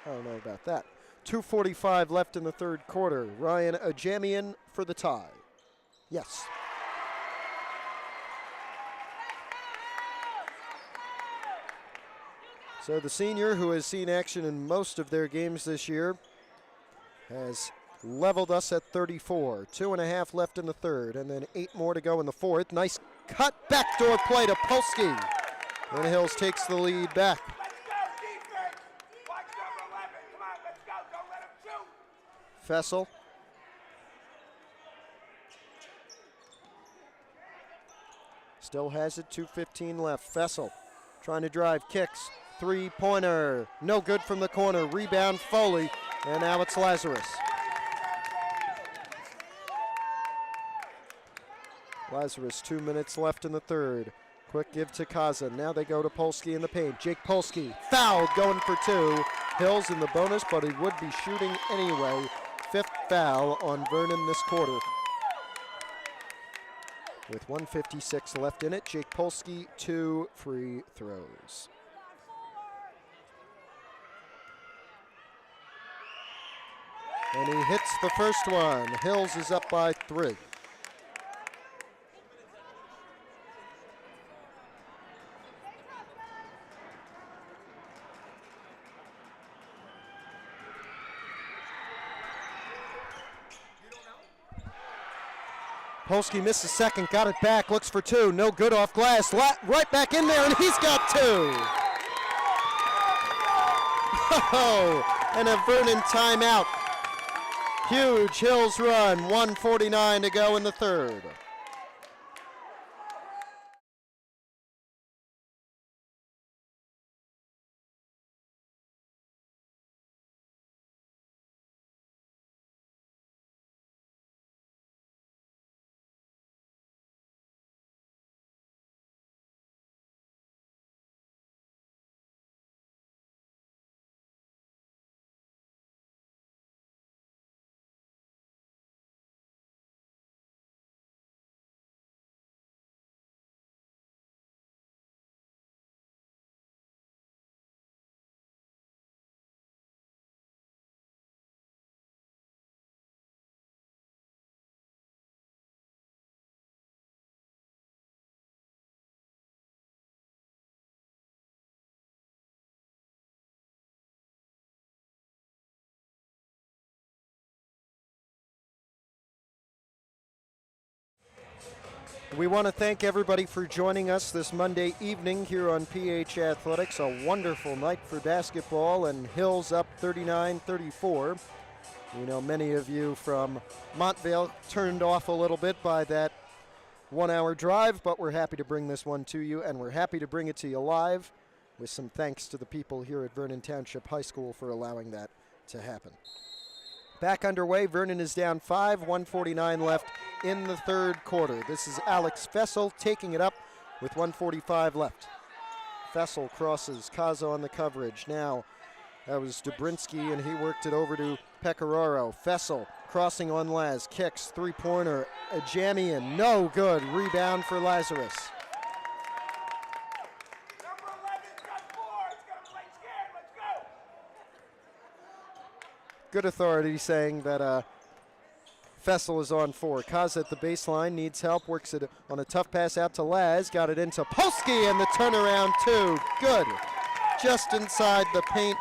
A: I don't know about that. 2:45 left in the third quarter. Ryan Ajamian for the tie. Yes. So the senior, who has seen action in most of their games this year, has leveled us at 34. 2.5 left in the third, and then 8 more to go in the fourth. Nice cut, backdoor play to Polsky. And Hills takes the lead back. Fessel. Still has it, 2:15 left. Fessel trying to drive, kicks, 3-pointer, no good from the corner. Rebound Foley, and now it's Lazarus. Lazarus, 2 minutes left in the third. Quick give to Kaza. Now they go to Polsky in the paint. Jake Polsky, fouled, going for 2. Hills in the bonus, but he would be shooting anyway. 5th foul on Vernon this quarter. With 1:56 left in it, Jake Polsky, 2 free throws. And he hits the first one. Hills is up by 3. Polsky missed the second, got it back, looks for 2, no good off glass, right back in there, and he's got 2. Oh, and a Vernon timeout. Huge Hills run, 1:49 to go in the third. We want to thank everybody for joining us this Monday evening here on PH Athletics. A wonderful night for basketball, and Hills up 39-34. We know many of you from Montvale turned off a little bit by that 1 hour drive, but we're happy to bring this one to you, and we're happy to bring it to you live with some thanks to the people here at Vernon Township High School for allowing that to happen. Back underway, Vernon is down 5, 1:49 left in the third quarter. This is Alex Fessel taking it up with 1:45 left. Fessel crosses, Kaza on the coverage. Now that was Dobrinsky, and he worked it over to Pecoraro. Fessel crossing on Laz, kicks, three-pointer, Ajamian, no good. Rebound for Lazarus. Good authority saying that Fessel is on 4. Kaz at the baseline, needs help, works it on a tough pass out to Laz, got it into Polsky, and the turnaround 2. Good. Just inside the paint.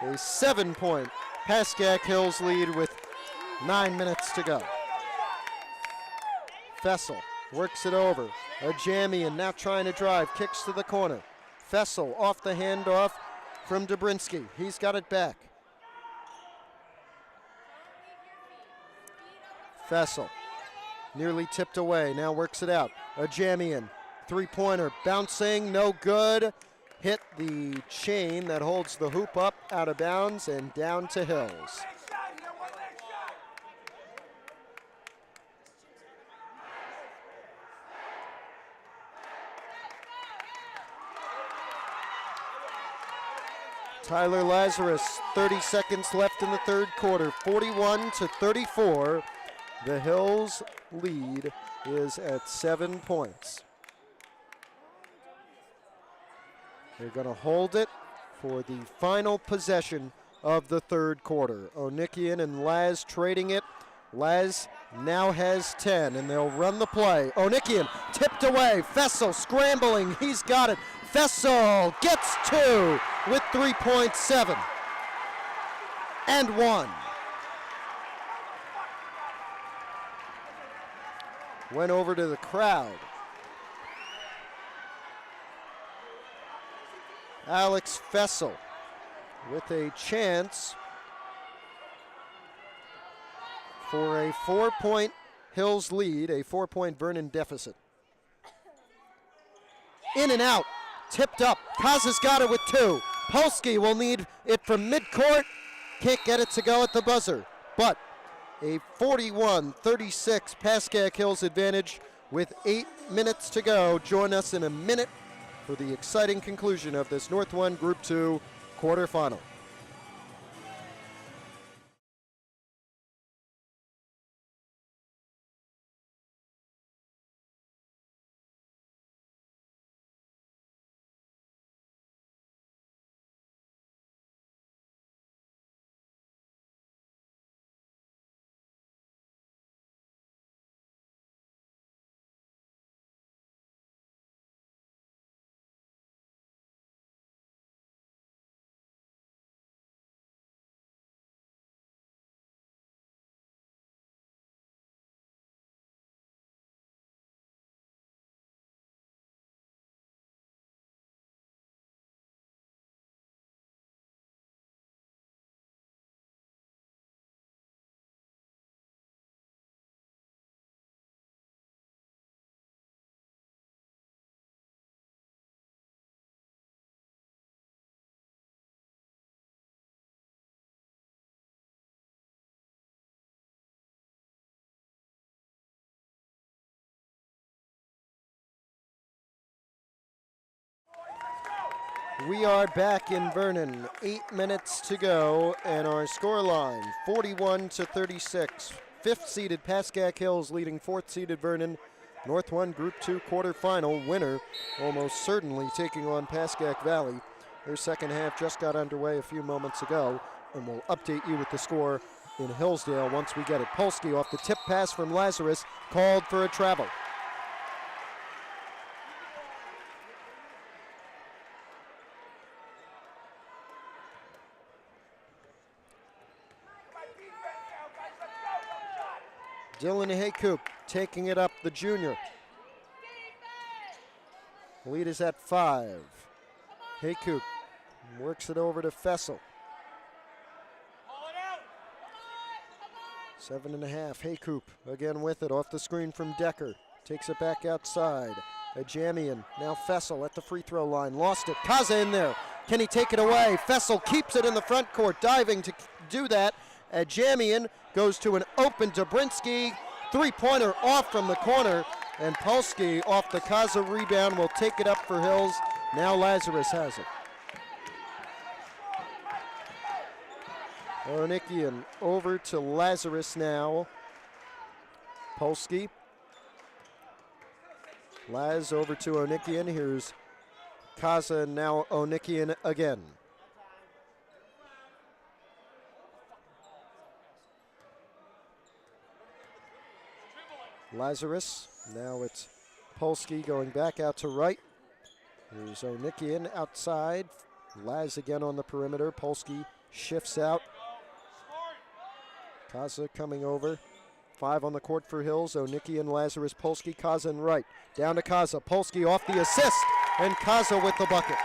A: A 7-point Pascack Hills lead with 9 minutes to go. Fessel works it over. Ajamian now trying to drive, kicks to the corner. Fessel off the handoff from Dobrinsky. He's got it back. Fessel nearly tipped away, now works it out. Ajamian, three-pointer, bouncing, no good. Hit the chain that holds the hoop up, out of bounds, and down to Hills. Tyler Lazarus, 30 seconds left in the third quarter, 41-34. The Hills lead is at 7 points. They're going to hold it for the final possession of the third quarter. Onikian and Laz trading it. Laz now has 10, and they'll run the play. Onikian tipped away. Fessel scrambling. He's got it. Fessel gets 2 with 3.7 and 1. Went over to the crowd. Alex Fessel with a chance for a 4-point Hills lead, a 4-point Vernon deficit. In and out, tipped up. Kaza's got it with 2. Polsky will need it from midcourt. Can't get it to go at the buzzer, but a 41-36 Pascack Hills advantage with 8 minutes to go. Join us in a minute for the exciting conclusion of this North 1 Group 2 quarterfinal. We are back in Vernon, 8 minutes to go, and our scoreline, 41-36. 5th-seeded Pascack Hills leading 4th-seeded Vernon. North 1 Group 2 quarterfinal winner, almost certainly taking on Pascack Valley. Their second half just got underway a few moments ago, and we'll update you with the score in Hillsdale once we get it. Polsky off the tip pass from Lazarus, called for a travel. Dylan Haycoop taking it up, the junior. Lead is at 5. Haycoop works it over to Fessel. 7.5. Haycoop again with it off the screen from Decker. Takes it back outside. Ajamian, now Fessel at the free throw line. Lost it. Kaza in there. Can he take it away? Fessel keeps it in the front court, diving to do that. Ajamian goes to an open Dobrinsky. Three-pointer off from the corner. And Polsky off the Kaza rebound will take it up for Hills. Now Lazarus has it. Onikian over to Lazarus now. Polsky. Laz over to Onikian. Here's Kaza and now Onikian again. Lazarus. Now it's Polsky going back out to right. Here's Onikian outside. Laz again on the perimeter. Polsky shifts out. Kaza coming over. 5 on the court for Hills. Onikian, Lazarus, Polsky, Kaza and right. Down to Kaza. Polsky off the assist. And Kaza with the bucket.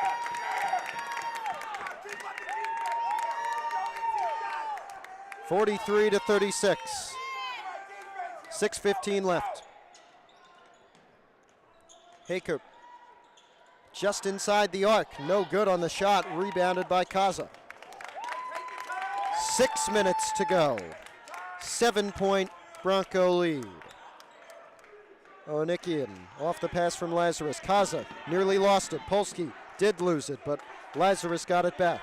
A: (43-36). 6:15 left. Haycoop just inside the arc. No good on the shot. Rebounded by Kaza. 6 minutes to go. 7-point Bronco lead. Onikian off the pass from Lazarus. Kaza nearly lost it. Polsky did lose it, but Lazarus got it back.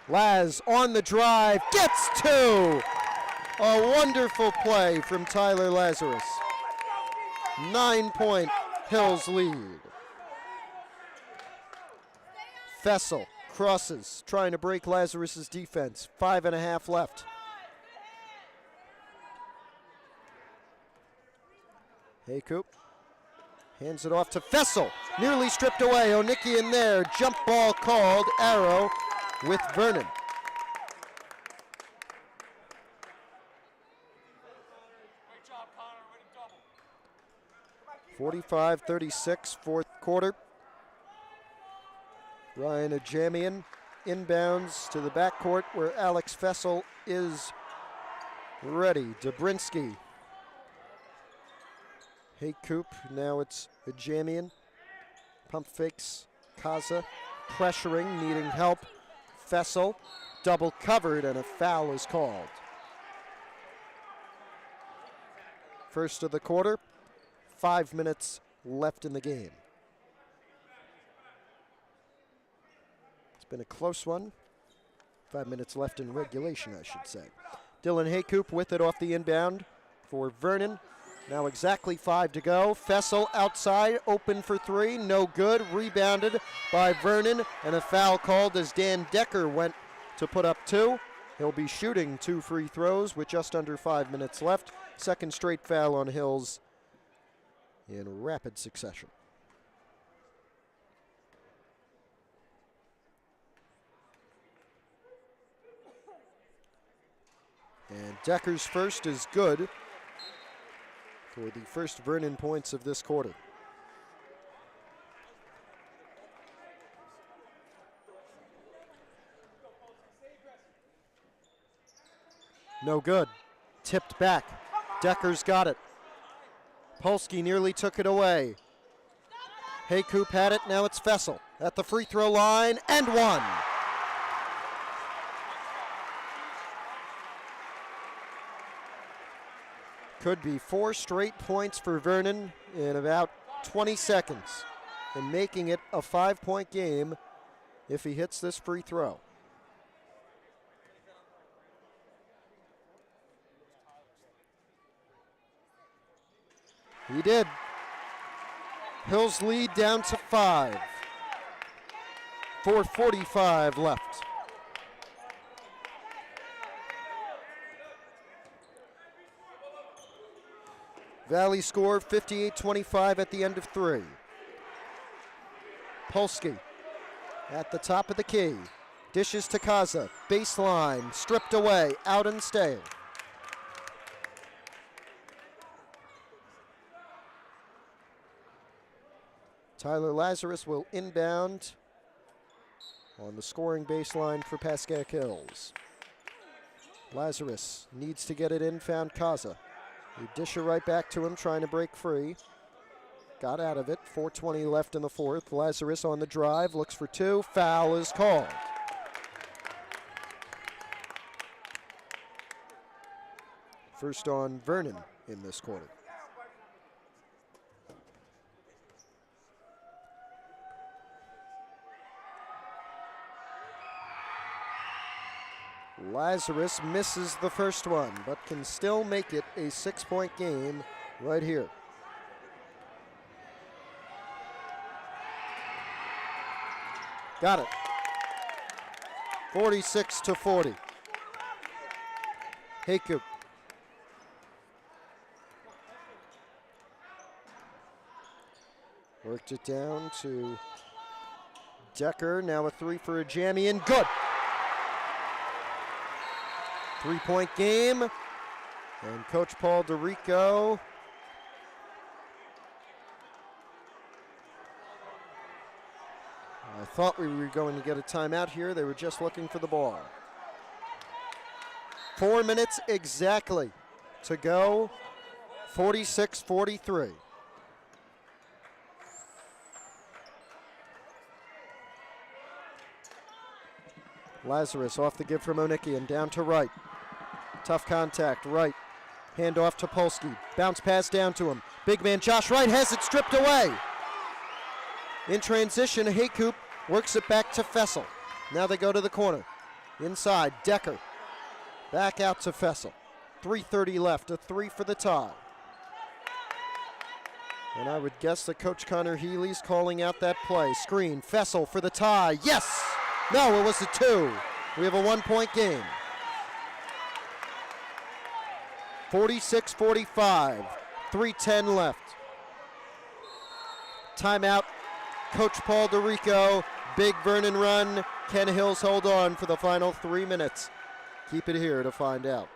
A: Laz on the drive, gets 2. A wonderful play from Tyler Lazarus. 9-point Hills lead. Fessel crosses, trying to break Lazarus's defense. 5.5 left. Haycoop hands it off to Fessel. Nearly stripped away. Onikian there. Jump ball called. Arrow with Vernon.
C: Great job, Connor. Way to double.
A: 45-36, fourth quarter. Ryan Ajamian inbounds to the backcourt where Alex Fessel is ready. Dobrinsky. Haycoop, now it's Ajamian. Pump fakes, Kaza pressuring, needing help. Fessel, double covered, and a foul is called. First of the quarter, 5 minutes left in the game. It's been a close one. 5 minutes left in regulation, I should say. Dylan Haycoop with it off the inbound for Vernon. Now exactly 5 to go. Fessel outside, open for 3, no good. Rebounded by Vernon, and a foul called as Dan Decker went to put up 2. He'll be shooting 2 free throws with just under 5 minutes left. Second straight foul on Hills in rapid succession. And Decker's first is good for the first Vernon points of this quarter. No good. Tipped back. Decker's got it. Polsky nearly took it away. Haycoop had it. Now it's Fessel at the free throw line and 1. Could be 4 straight points for Vernon in about 20 seconds, and making it a 5-point game if he hits this free throw. He did. Hills lead down to 5. 4:45 left. Valley scored 58-25 at the end of 3. Polsky at the top of the key. Dishes to Kaza. Baseline. Stripped away. Out and staying. Tyler Lazarus will inbound on the scoring baseline for Pascack Hills. Lazarus needs to get it in, found Kaza. They dish it right back to him, trying to break free. Got out of it, 4:20 left in the fourth. Lazarus on the drive, looks for two, foul is called. First on Vernon in this quarter. Lazarus misses the first one, but can still make it a 6-point game right here. Got it. 46-40. Haycoop. Worked it down to Decker. Now a three for a jammy and good. 3-point game. And Coach Paul DeRico I thought we were going to get a timeout here. They were just looking for the ball. 4 minutes exactly to go. 46-43. Lazarus off the give from Onikian, down to right. Tough contact, right. Hand off to Polsky. Bounce pass down to him. Big man Josh Wright has it stripped away. In transition, Haycoop works it back to Fessel. Now they go to the corner. Inside, Decker. Back out to Fessel. 3:30 left, a three for the tie. And I would guess that Coach Connor Healy's calling out that play. Screen, Fessel for the tie. Yes! No, it was a two. We have a 1-point game. 46-45, 3:10 left. Timeout, Coach Paul DeRico, big Vernon run. Can Hills hold on for the final 3 minutes? Keep it here to find out.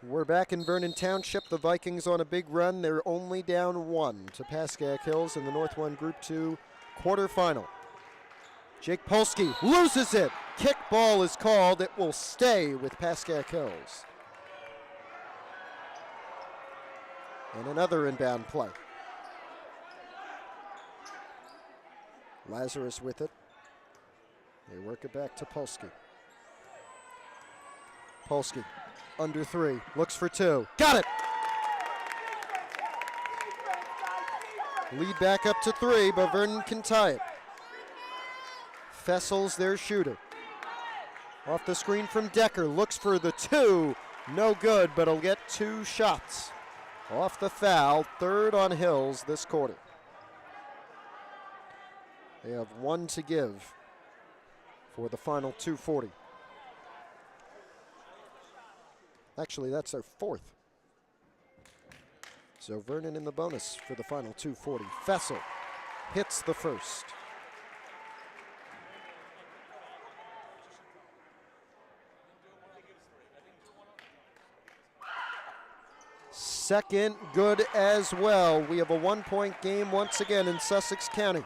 A: We're back in Vernon Township. The Vikings on a big run. They're only down 1 to Pascack Hills in the North 1 Group 2 quarterfinal. Jake Polsky loses it. Kick ball is called. It will stay with Pascack Hills. And another inbound play. Lazarus with it. They work it back to Polsky. Polsky. Under 3, looks for 2. Got it! Lead back up to 3, but Vernon can tie it. Fessel's their shooter. Off the screen from Decker, looks for the 2. No good, but he'll get 2 shots. Off the foul, 3rd on Hills this quarter. They have 1 to give for the final 2:40. Actually, that's their 4th. So Vernon in the bonus for the final 2:40. Fessel hits the first. Second, good as well. We have a 1-point game once again in Sussex County.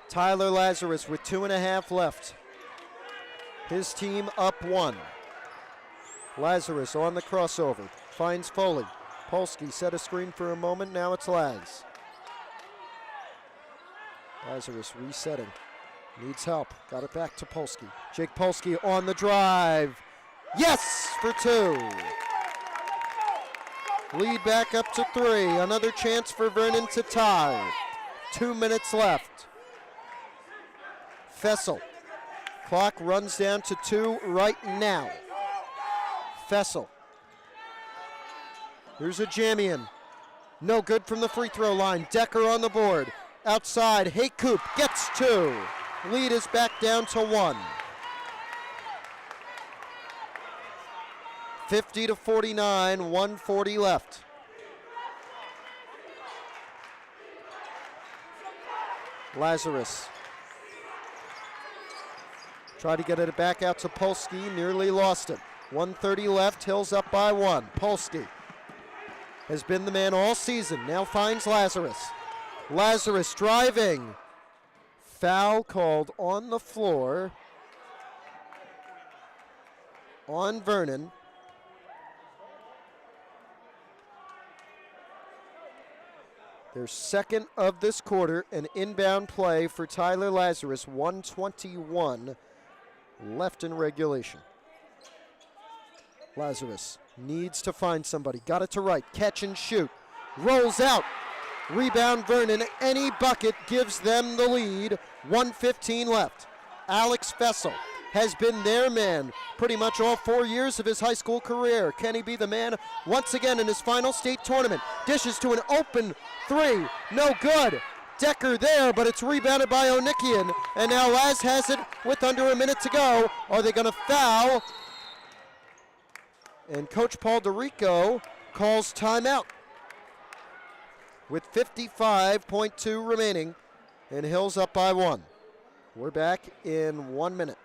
A: Tyler Lazarus with 2.5 left. His team up 1. Lazarus on the crossover. finds Foley. Polsky set a screen for a moment, now it's Laz. Lazarus resetting, needs help, got it back to Polsky. Jake Polsky on the drive, yes, for 2. Lead back up to 3, another chance for Vernon to tie. 2 minutes left. Fessel, clock runs down to 2 right now. Fessel. Here's a Jamian. No good from the free throw line. Decker on the board. Outside, Haycoop gets 2. Lead is back down to 1. 50-49, 1:40 left. Lazarus. Tried to get it back out to Polsky, nearly lost it. 1:30 left, Hills up by 1. Polsky has been the man all season, now finds Lazarus. Lazarus driving. Foul called on the floor on Vernon. Their second of this quarter, an inbound play for Tyler Lazarus, 1:21 left in regulation. Lazarus needs to find somebody, got it to right, catch and shoot, rolls out, rebound Vernon, any bucket gives them the lead, 1:15 left. Alex Fessel has been their man pretty much all 4 years of his high school career. Can he be the man once again in his final state tournament? Dishes to an open 3, no good. Decker there, but it's rebounded by Onikian, and now Laz has it with under a minute to go. Are they gonna foul? And Coach Paul DeRico calls timeout with 55.2 remaining, and Hills up by 1. We're back in 1 minute.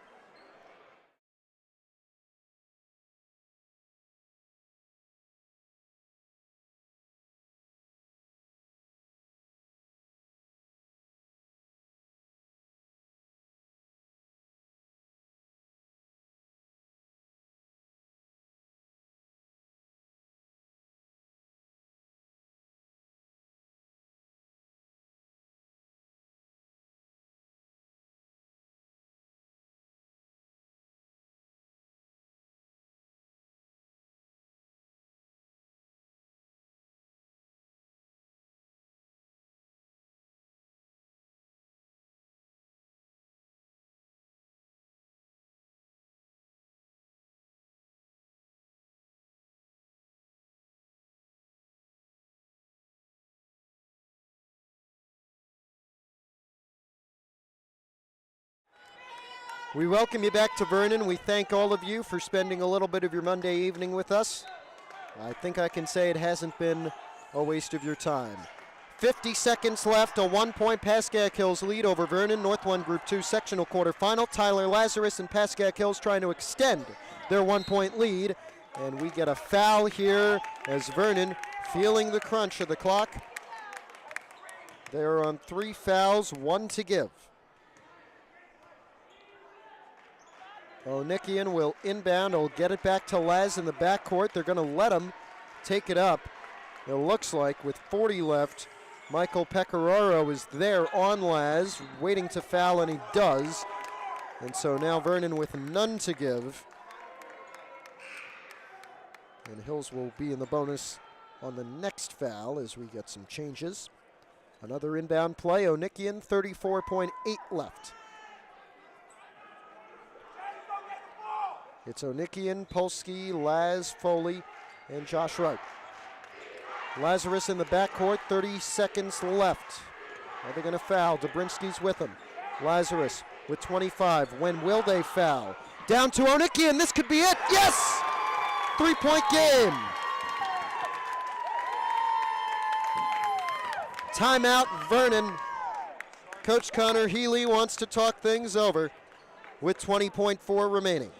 A: We welcome you back to Vernon. We thank all of you for spending a little bit of your Monday evening with us. I think I can say it hasn't been a waste of your time. 50 seconds left, a 1-point Pascack Hills lead over Vernon. North 1 Group 2 sectional quarterfinal. Tyler Lazarus and Pascack Hills trying to extend their 1-point lead. And we get a foul here as Vernon, feeling the crunch of the clock. They are on 3 fouls, 1 to give. Onikian will inbound. He'll get it back to Laz in the backcourt. They're going to let him take it up. It looks like with 40 left, Michael Pecoraro is there on Laz, waiting to foul, and he does. And so now Vernon with none to give. And Hills will be in the bonus on the next foul as we get some changes. Another inbound play. Onikian, 34.8 left. It's Onikian, Polsky, Laz, Foley, and Josh Wright. Lazarus in the backcourt, 30 seconds left. Are they going to foul? Dobrinsky's with him. Lazarus with 25. When will they foul? Down to Onikian. This could be it. Yes! 3-point game. Timeout, Vernon. Coach Connor Healy wants to talk things over with 20.4 remaining.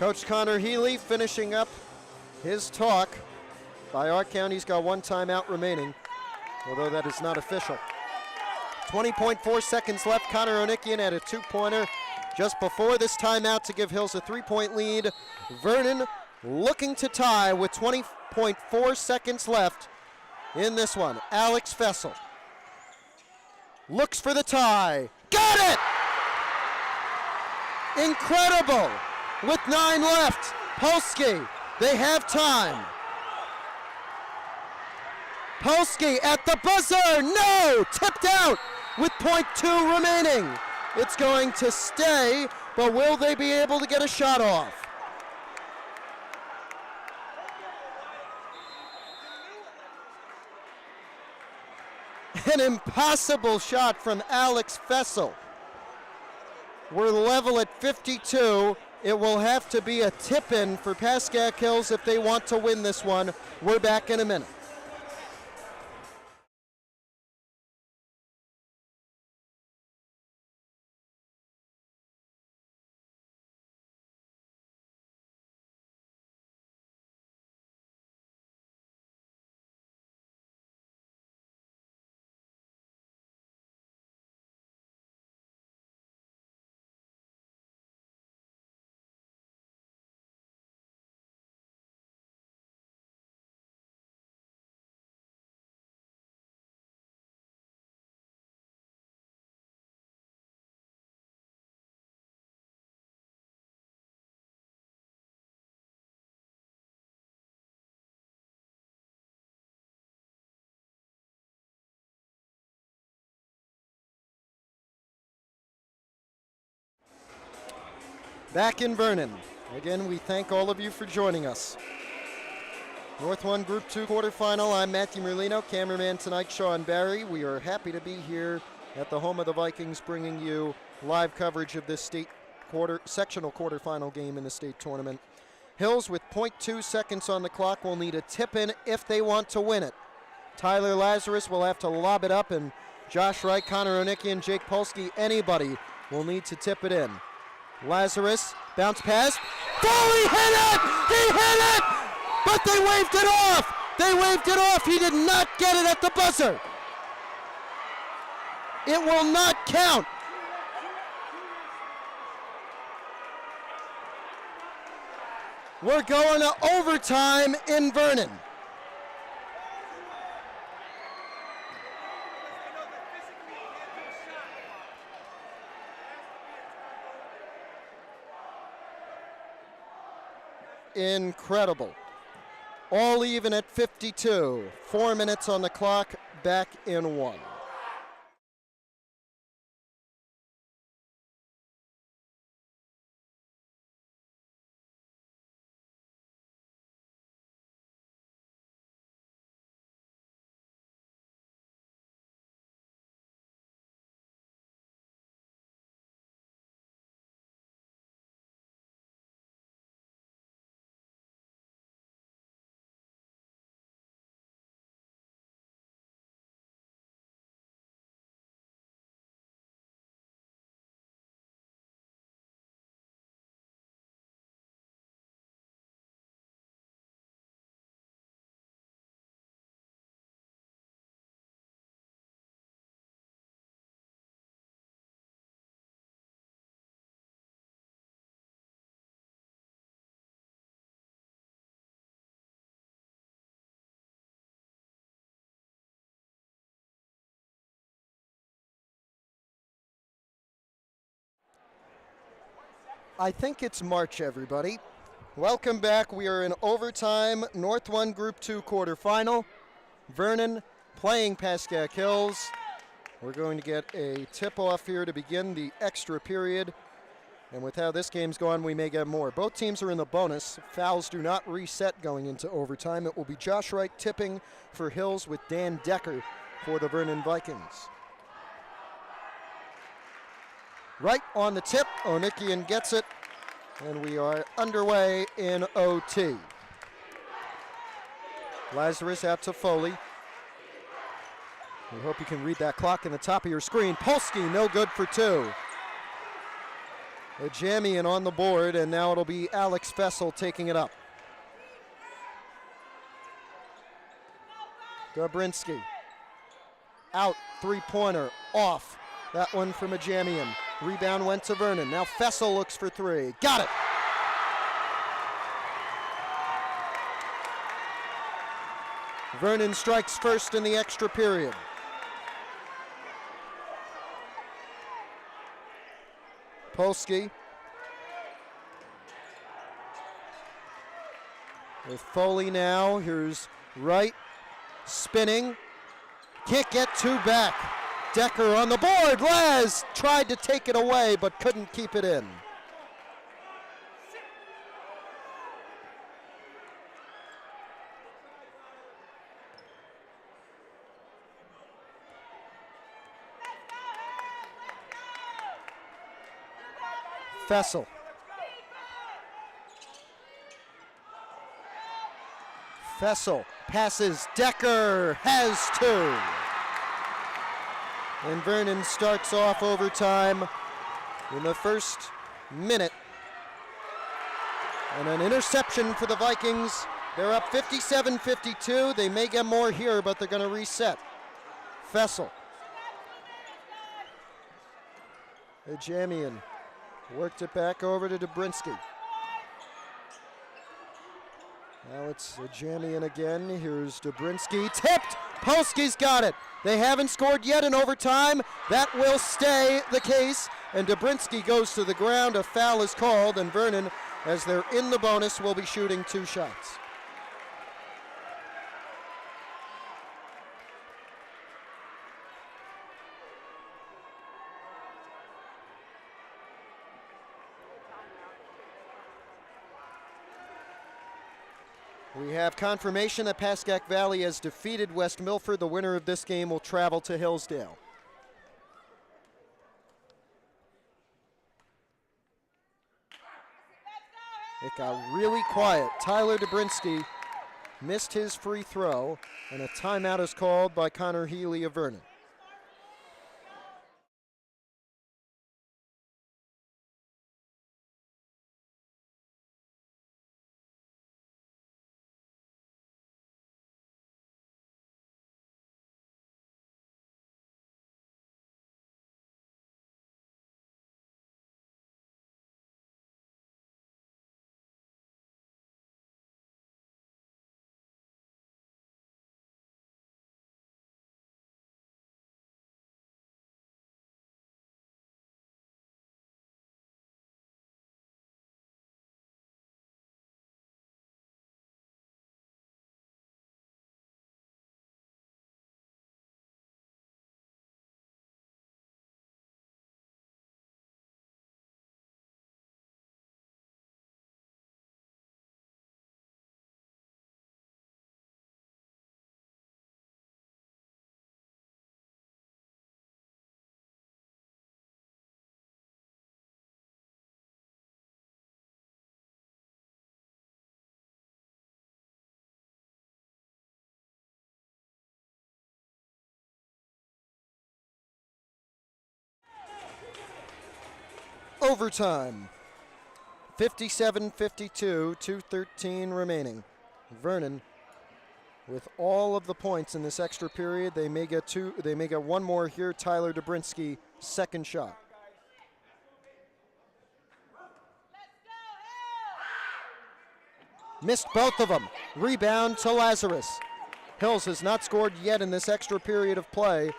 A: Coach Connor Healy finishing up his talk. By our count, he's got 1 timeout remaining, although that is not official. 20.4 seconds left. Connor Onikian had a 2-pointer just before this timeout to give Hills a 3-point lead. Vernon looking to tie with 20.4 seconds left in this one. Alex Fessel looks for the tie. Got it! Incredible! With 9 left. Polsky, they have time. Polsky at the buzzer. No! Tipped out with .2 remaining. It's going to stay, but will they be able to get a shot off? An impossible shot from Alex Fessel. We're level at 52. It will have to be a tip-in for Pascack Hills if they want to win this one. We're back in a minute. Back in Vernon. Again, we thank all of you for joining us. North 1 Group 2 quarterfinal. I'm Matthew Merlino, cameraman tonight, Sean Barry. We are happy to be here at the home of the Vikings, bringing you live coverage of this state sectional quarterfinal game in the state tournament. Hills with .2 seconds on the clock will need a tip-in if they want to win it. Tyler Lazarus will have to lob it up, and Josh Wright, Connor Onikian, Jake Polsky, anybody will need to tip it in. Lazarus, bounce pass. Foley hit it! He hit it! But they waved it off! They waved it off! He did not get it at the buzzer! It will not count! We're going to overtime in Vernon. Incredible. All even at 52. 4 minutes on the clock, back in 1. I think it's March, everybody. Welcome back. We are in overtime, North 1 Group 2 quarterfinal. Vernon playing Pascack Hills. We're going to get a tip-off here to begin the extra period. And with how this game's gone, we may get more. Both teams are in the bonus. Fouls do not reset going into overtime. It will be Josh Wright tipping for Hills with Dan Decker for the Vernon Vikings. Right on the tip, Onikian gets it, and we are underway in OT. Lazarus out to Foley. We hope you can read that clock in the top of your screen. Polsky, no good for 2. A Jamian on the board, and now it'll be Alex Fessel taking it up. Dobrinsky. Out, three-pointer, off. That one from a Jamian. Rebound went to Vernon. Now Fessel looks for three. Got it! Vernon strikes first in the extra period. Polsky. With Foley now. Here's Wright spinning. Can't get two back. Decker on the board. Laz tried to take it away but couldn't keep it in. Fessel. Fessel passes. Decker has two. And Vernon starts off overtime in the first minute. And an interception for the Vikings. They're up 57-52. They may get more here, but they're going to reset. Fessel. Ajamian worked it back over to Dobrinsky. Now it's Ajamian again. Here's Dobrinsky. Tipped! Polsky's got it. They haven't scored yet in overtime. That will stay the case. And Dobrinsky goes to the ground. A foul is called, and Vernon, as they're in the bonus, will be shooting two shots. We have confirmation that Pascack Valley has defeated West Milford. The winner of this game will travel to Hillsdale. It got really quiet. Tyler Dobrinsky missed his free throw, and a timeout is called by Connor Healy of Vernon. Overtime. 57-52, 2:13 remaining. Vernon, with all of the points in this extra period, they may get two. They may get one more here. Tyler Dobrinsky, second shot. Missed both of them. Rebound to Lazarus. Hills has not scored yet in this extra period of play.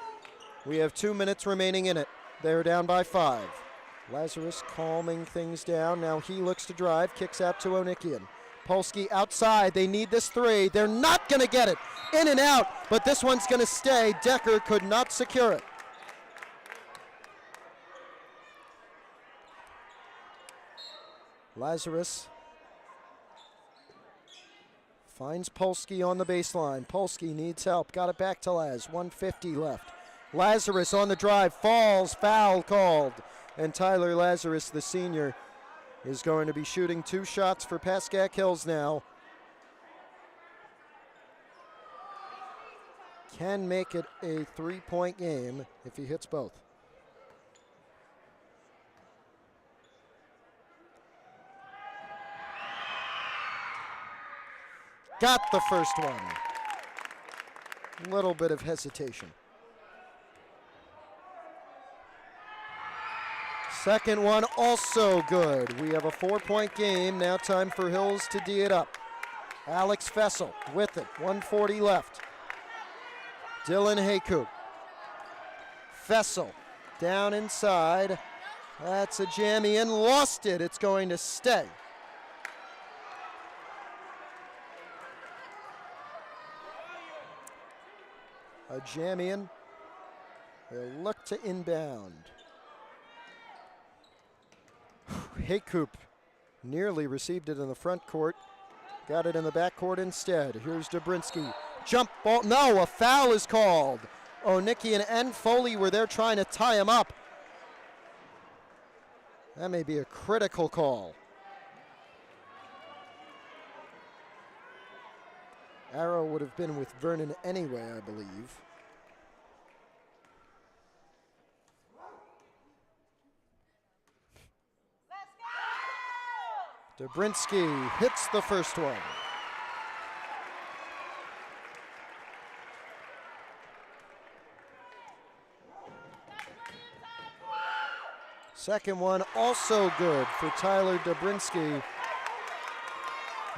A: We have 2 minutes remaining in it. They're down by 5. Lazarus calming things down. Now he looks to drive, kicks out to Onikian. Polsky outside. They need this three. They're not going to get it. In and out, but this one's going to stay. Decker could not secure it. Lazarus finds Polsky on the baseline. Polsky needs help. Got it back to Laz. 1:50 left. Lazarus on the drive. Falls. Foul called. And Tyler Lazarus, the senior, is going to be shooting two shots for Pascack Hills now. Can make it a 3-point game if he hits both. Got the first one. Little bit of hesitation. Second one also good. We have a 4-point game. Now time for Hills to D it up. Alex Fessel with it. 1:40 left. Dylan Haycoop. Fessel down inside. That's a jammy in. Lost it. It's going to stay. A jammy in. They'll look to inbound. Haycoop nearly received it in the front court. Got it in the back court instead. Here's Dobrinsky. Jump ball. No, a foul is called. Onikian and Foley were there trying to tie him up. That may be a critical call. Arrow would have been with Vernon anyway, I believe. Dobrinsky hits the first one. Second one also good for Tyler Dobrinsky.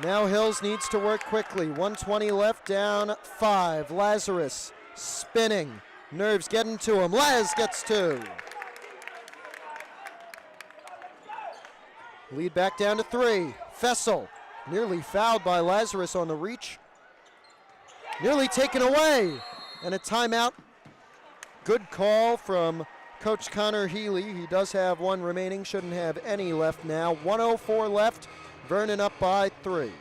A: Now Hills needs to work quickly. 1:20 left, down 5. Lazarus spinning. Nerves getting to him. Laz gets 2. Lead back down to 3. Fessel nearly fouled by Lazarus on the reach. Nearly taken away. And a timeout. Good call from Coach Connor Healy. He does have one remaining. Shouldn't have any left now. 1:04 left. Vernon up by 3.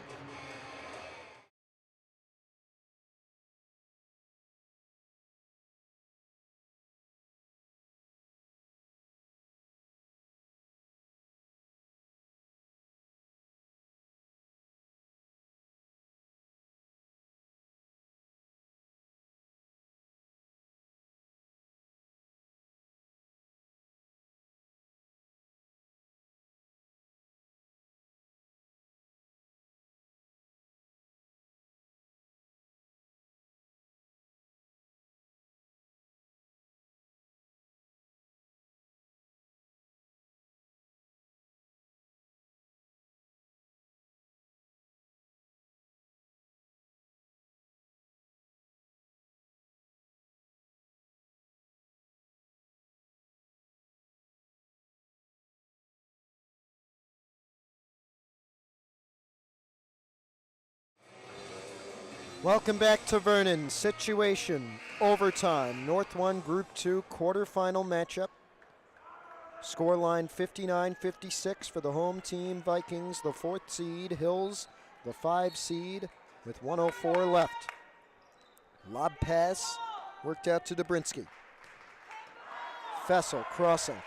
A: Welcome back to Vernon. Situation, overtime. North 1, Group 2, quarterfinal matchup. Scoreline 59-56 for the home team, Vikings, the 4th seed. Hills, the 5 seed, with 1:04 left. Lob pass worked out to Dobrinsky. Fessel crossing.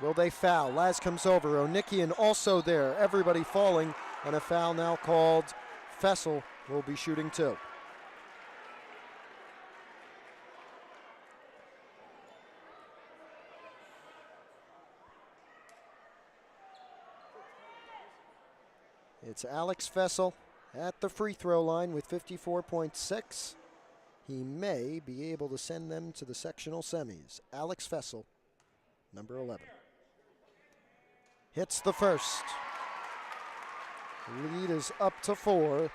A: Will they foul? Laz comes over. Onikian also there. Everybody falling, and a foul now called. Fessel will be shooting 2. It's Alex Fessel at the free throw line with 54.6. He may be able to send them to the sectional semis. Alex Fessel, number 11. Hits the first. Lead is up to 4.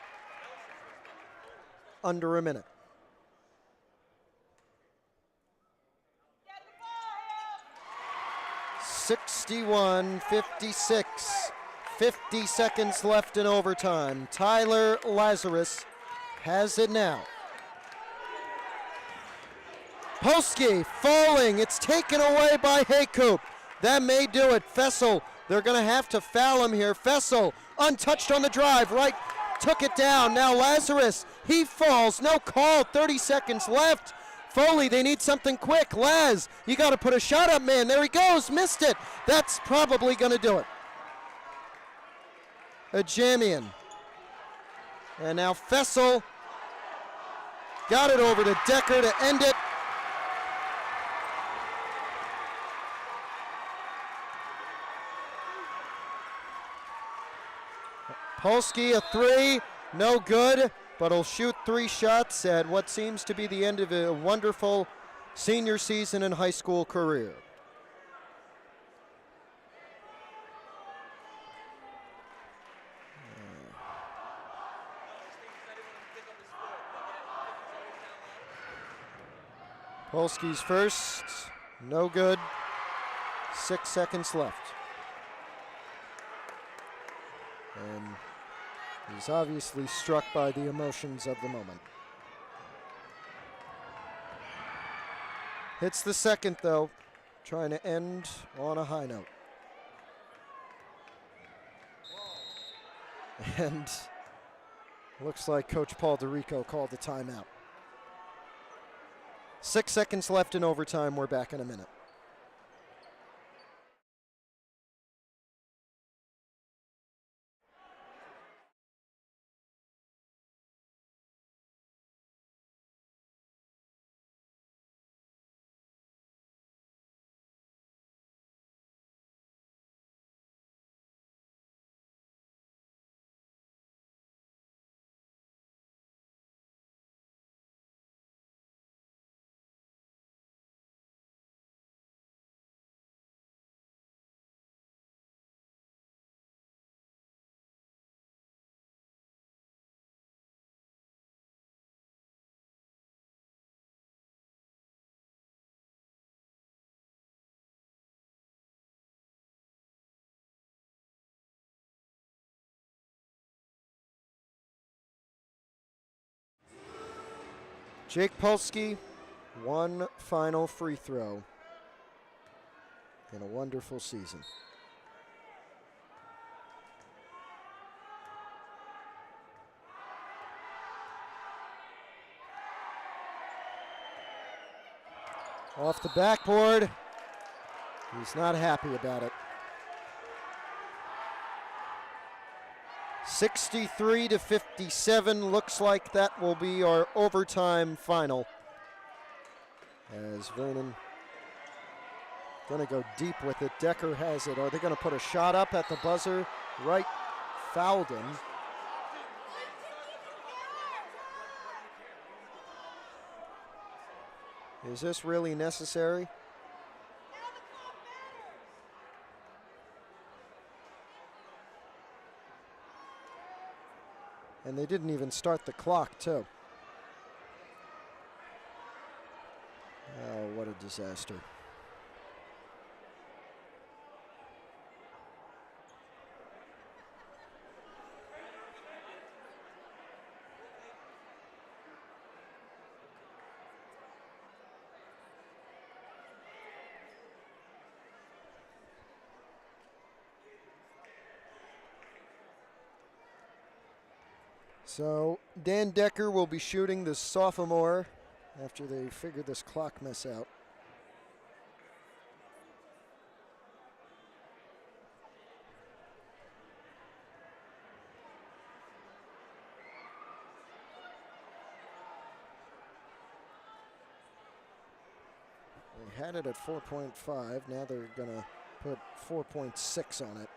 A: Under a minute. (61-56). 50 seconds left in overtime. Tyler Lazarus has it now. Polsky falling. It's taken away by Haycoop. That may do it. Fessel, they're going to have to foul him here. Fessel, untouched on the drive, right, took it down. Now Lazarus, he falls. No call. 30 seconds left. Foley, they need something quick. Laz, you got to put a shot up, man. There he goes. Missed it. That's probably going to do it. Ajamian. And now Fessel got it over to Decker to end it. Polsky a 3. No good, but he'll shoot 3 shots at what seems to be the end of a wonderful senior season and high school career. Polsky's first, no good. 6 seconds left. And he's obviously struck by the emotions of the moment. Hits the second though, trying to end on a high note. And looks like Coach Paul DeRico called the timeout. 6 seconds left in overtime. We're back in a minute. Jake Polsky, one final free throw in a wonderful season. Off the backboard. He's not happy about it. 63-57, looks like that will be our overtime final. As Vernon gonna go deep with it. Decker has it. Are they gonna put a shot up at the buzzer? Wright fouled him. Is this really necessary? And they didn't even start the clock, too. Oh, what a disaster. So Dan Decker will be shooting the sophomore after they figure this clock mess out. They had it at 4.5. Now they're going to put 4.6 on it.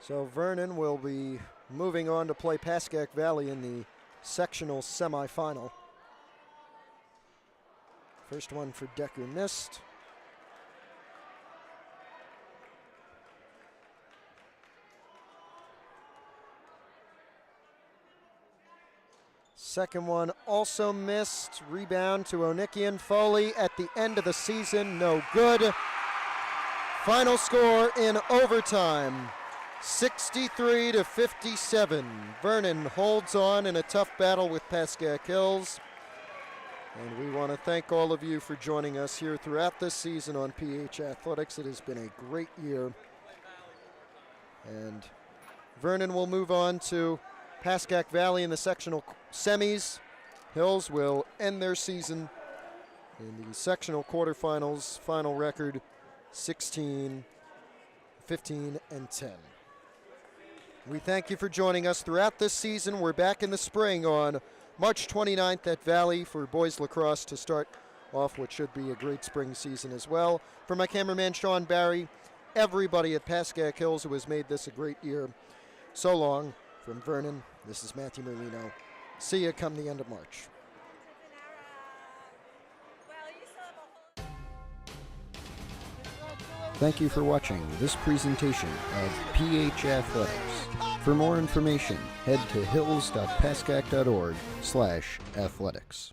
A: So Vernon will be moving on to play Pascack Valley in the sectional semifinal. First one for Decker missed. Second one also missed. Rebound to Onikian. Foley at the end of the season, no good. Final score in overtime. 63-57. Vernon holds on in a tough battle with Pascack Hills. And we want to thank all of you for joining us here throughout this season on PH Athletics. It has been a great year. And Vernon will move on to Pascack Valley in the sectional semis. Hills will end their season in the sectional quarterfinals. Final record 16, 15, and 10. We thank you for joining us throughout this season. We're back in the spring on March 29th at Valley for boys lacrosse to start off what should be a great spring season as well. For my cameraman Sean Barry, everybody at Pascack Hills who has made this a great year. So long from Vernon. This is Matthew Merlino. See you come the end of March. Thank you for watching this presentation of PH Athletics. For more information, head to hills.pascack.org/athletics.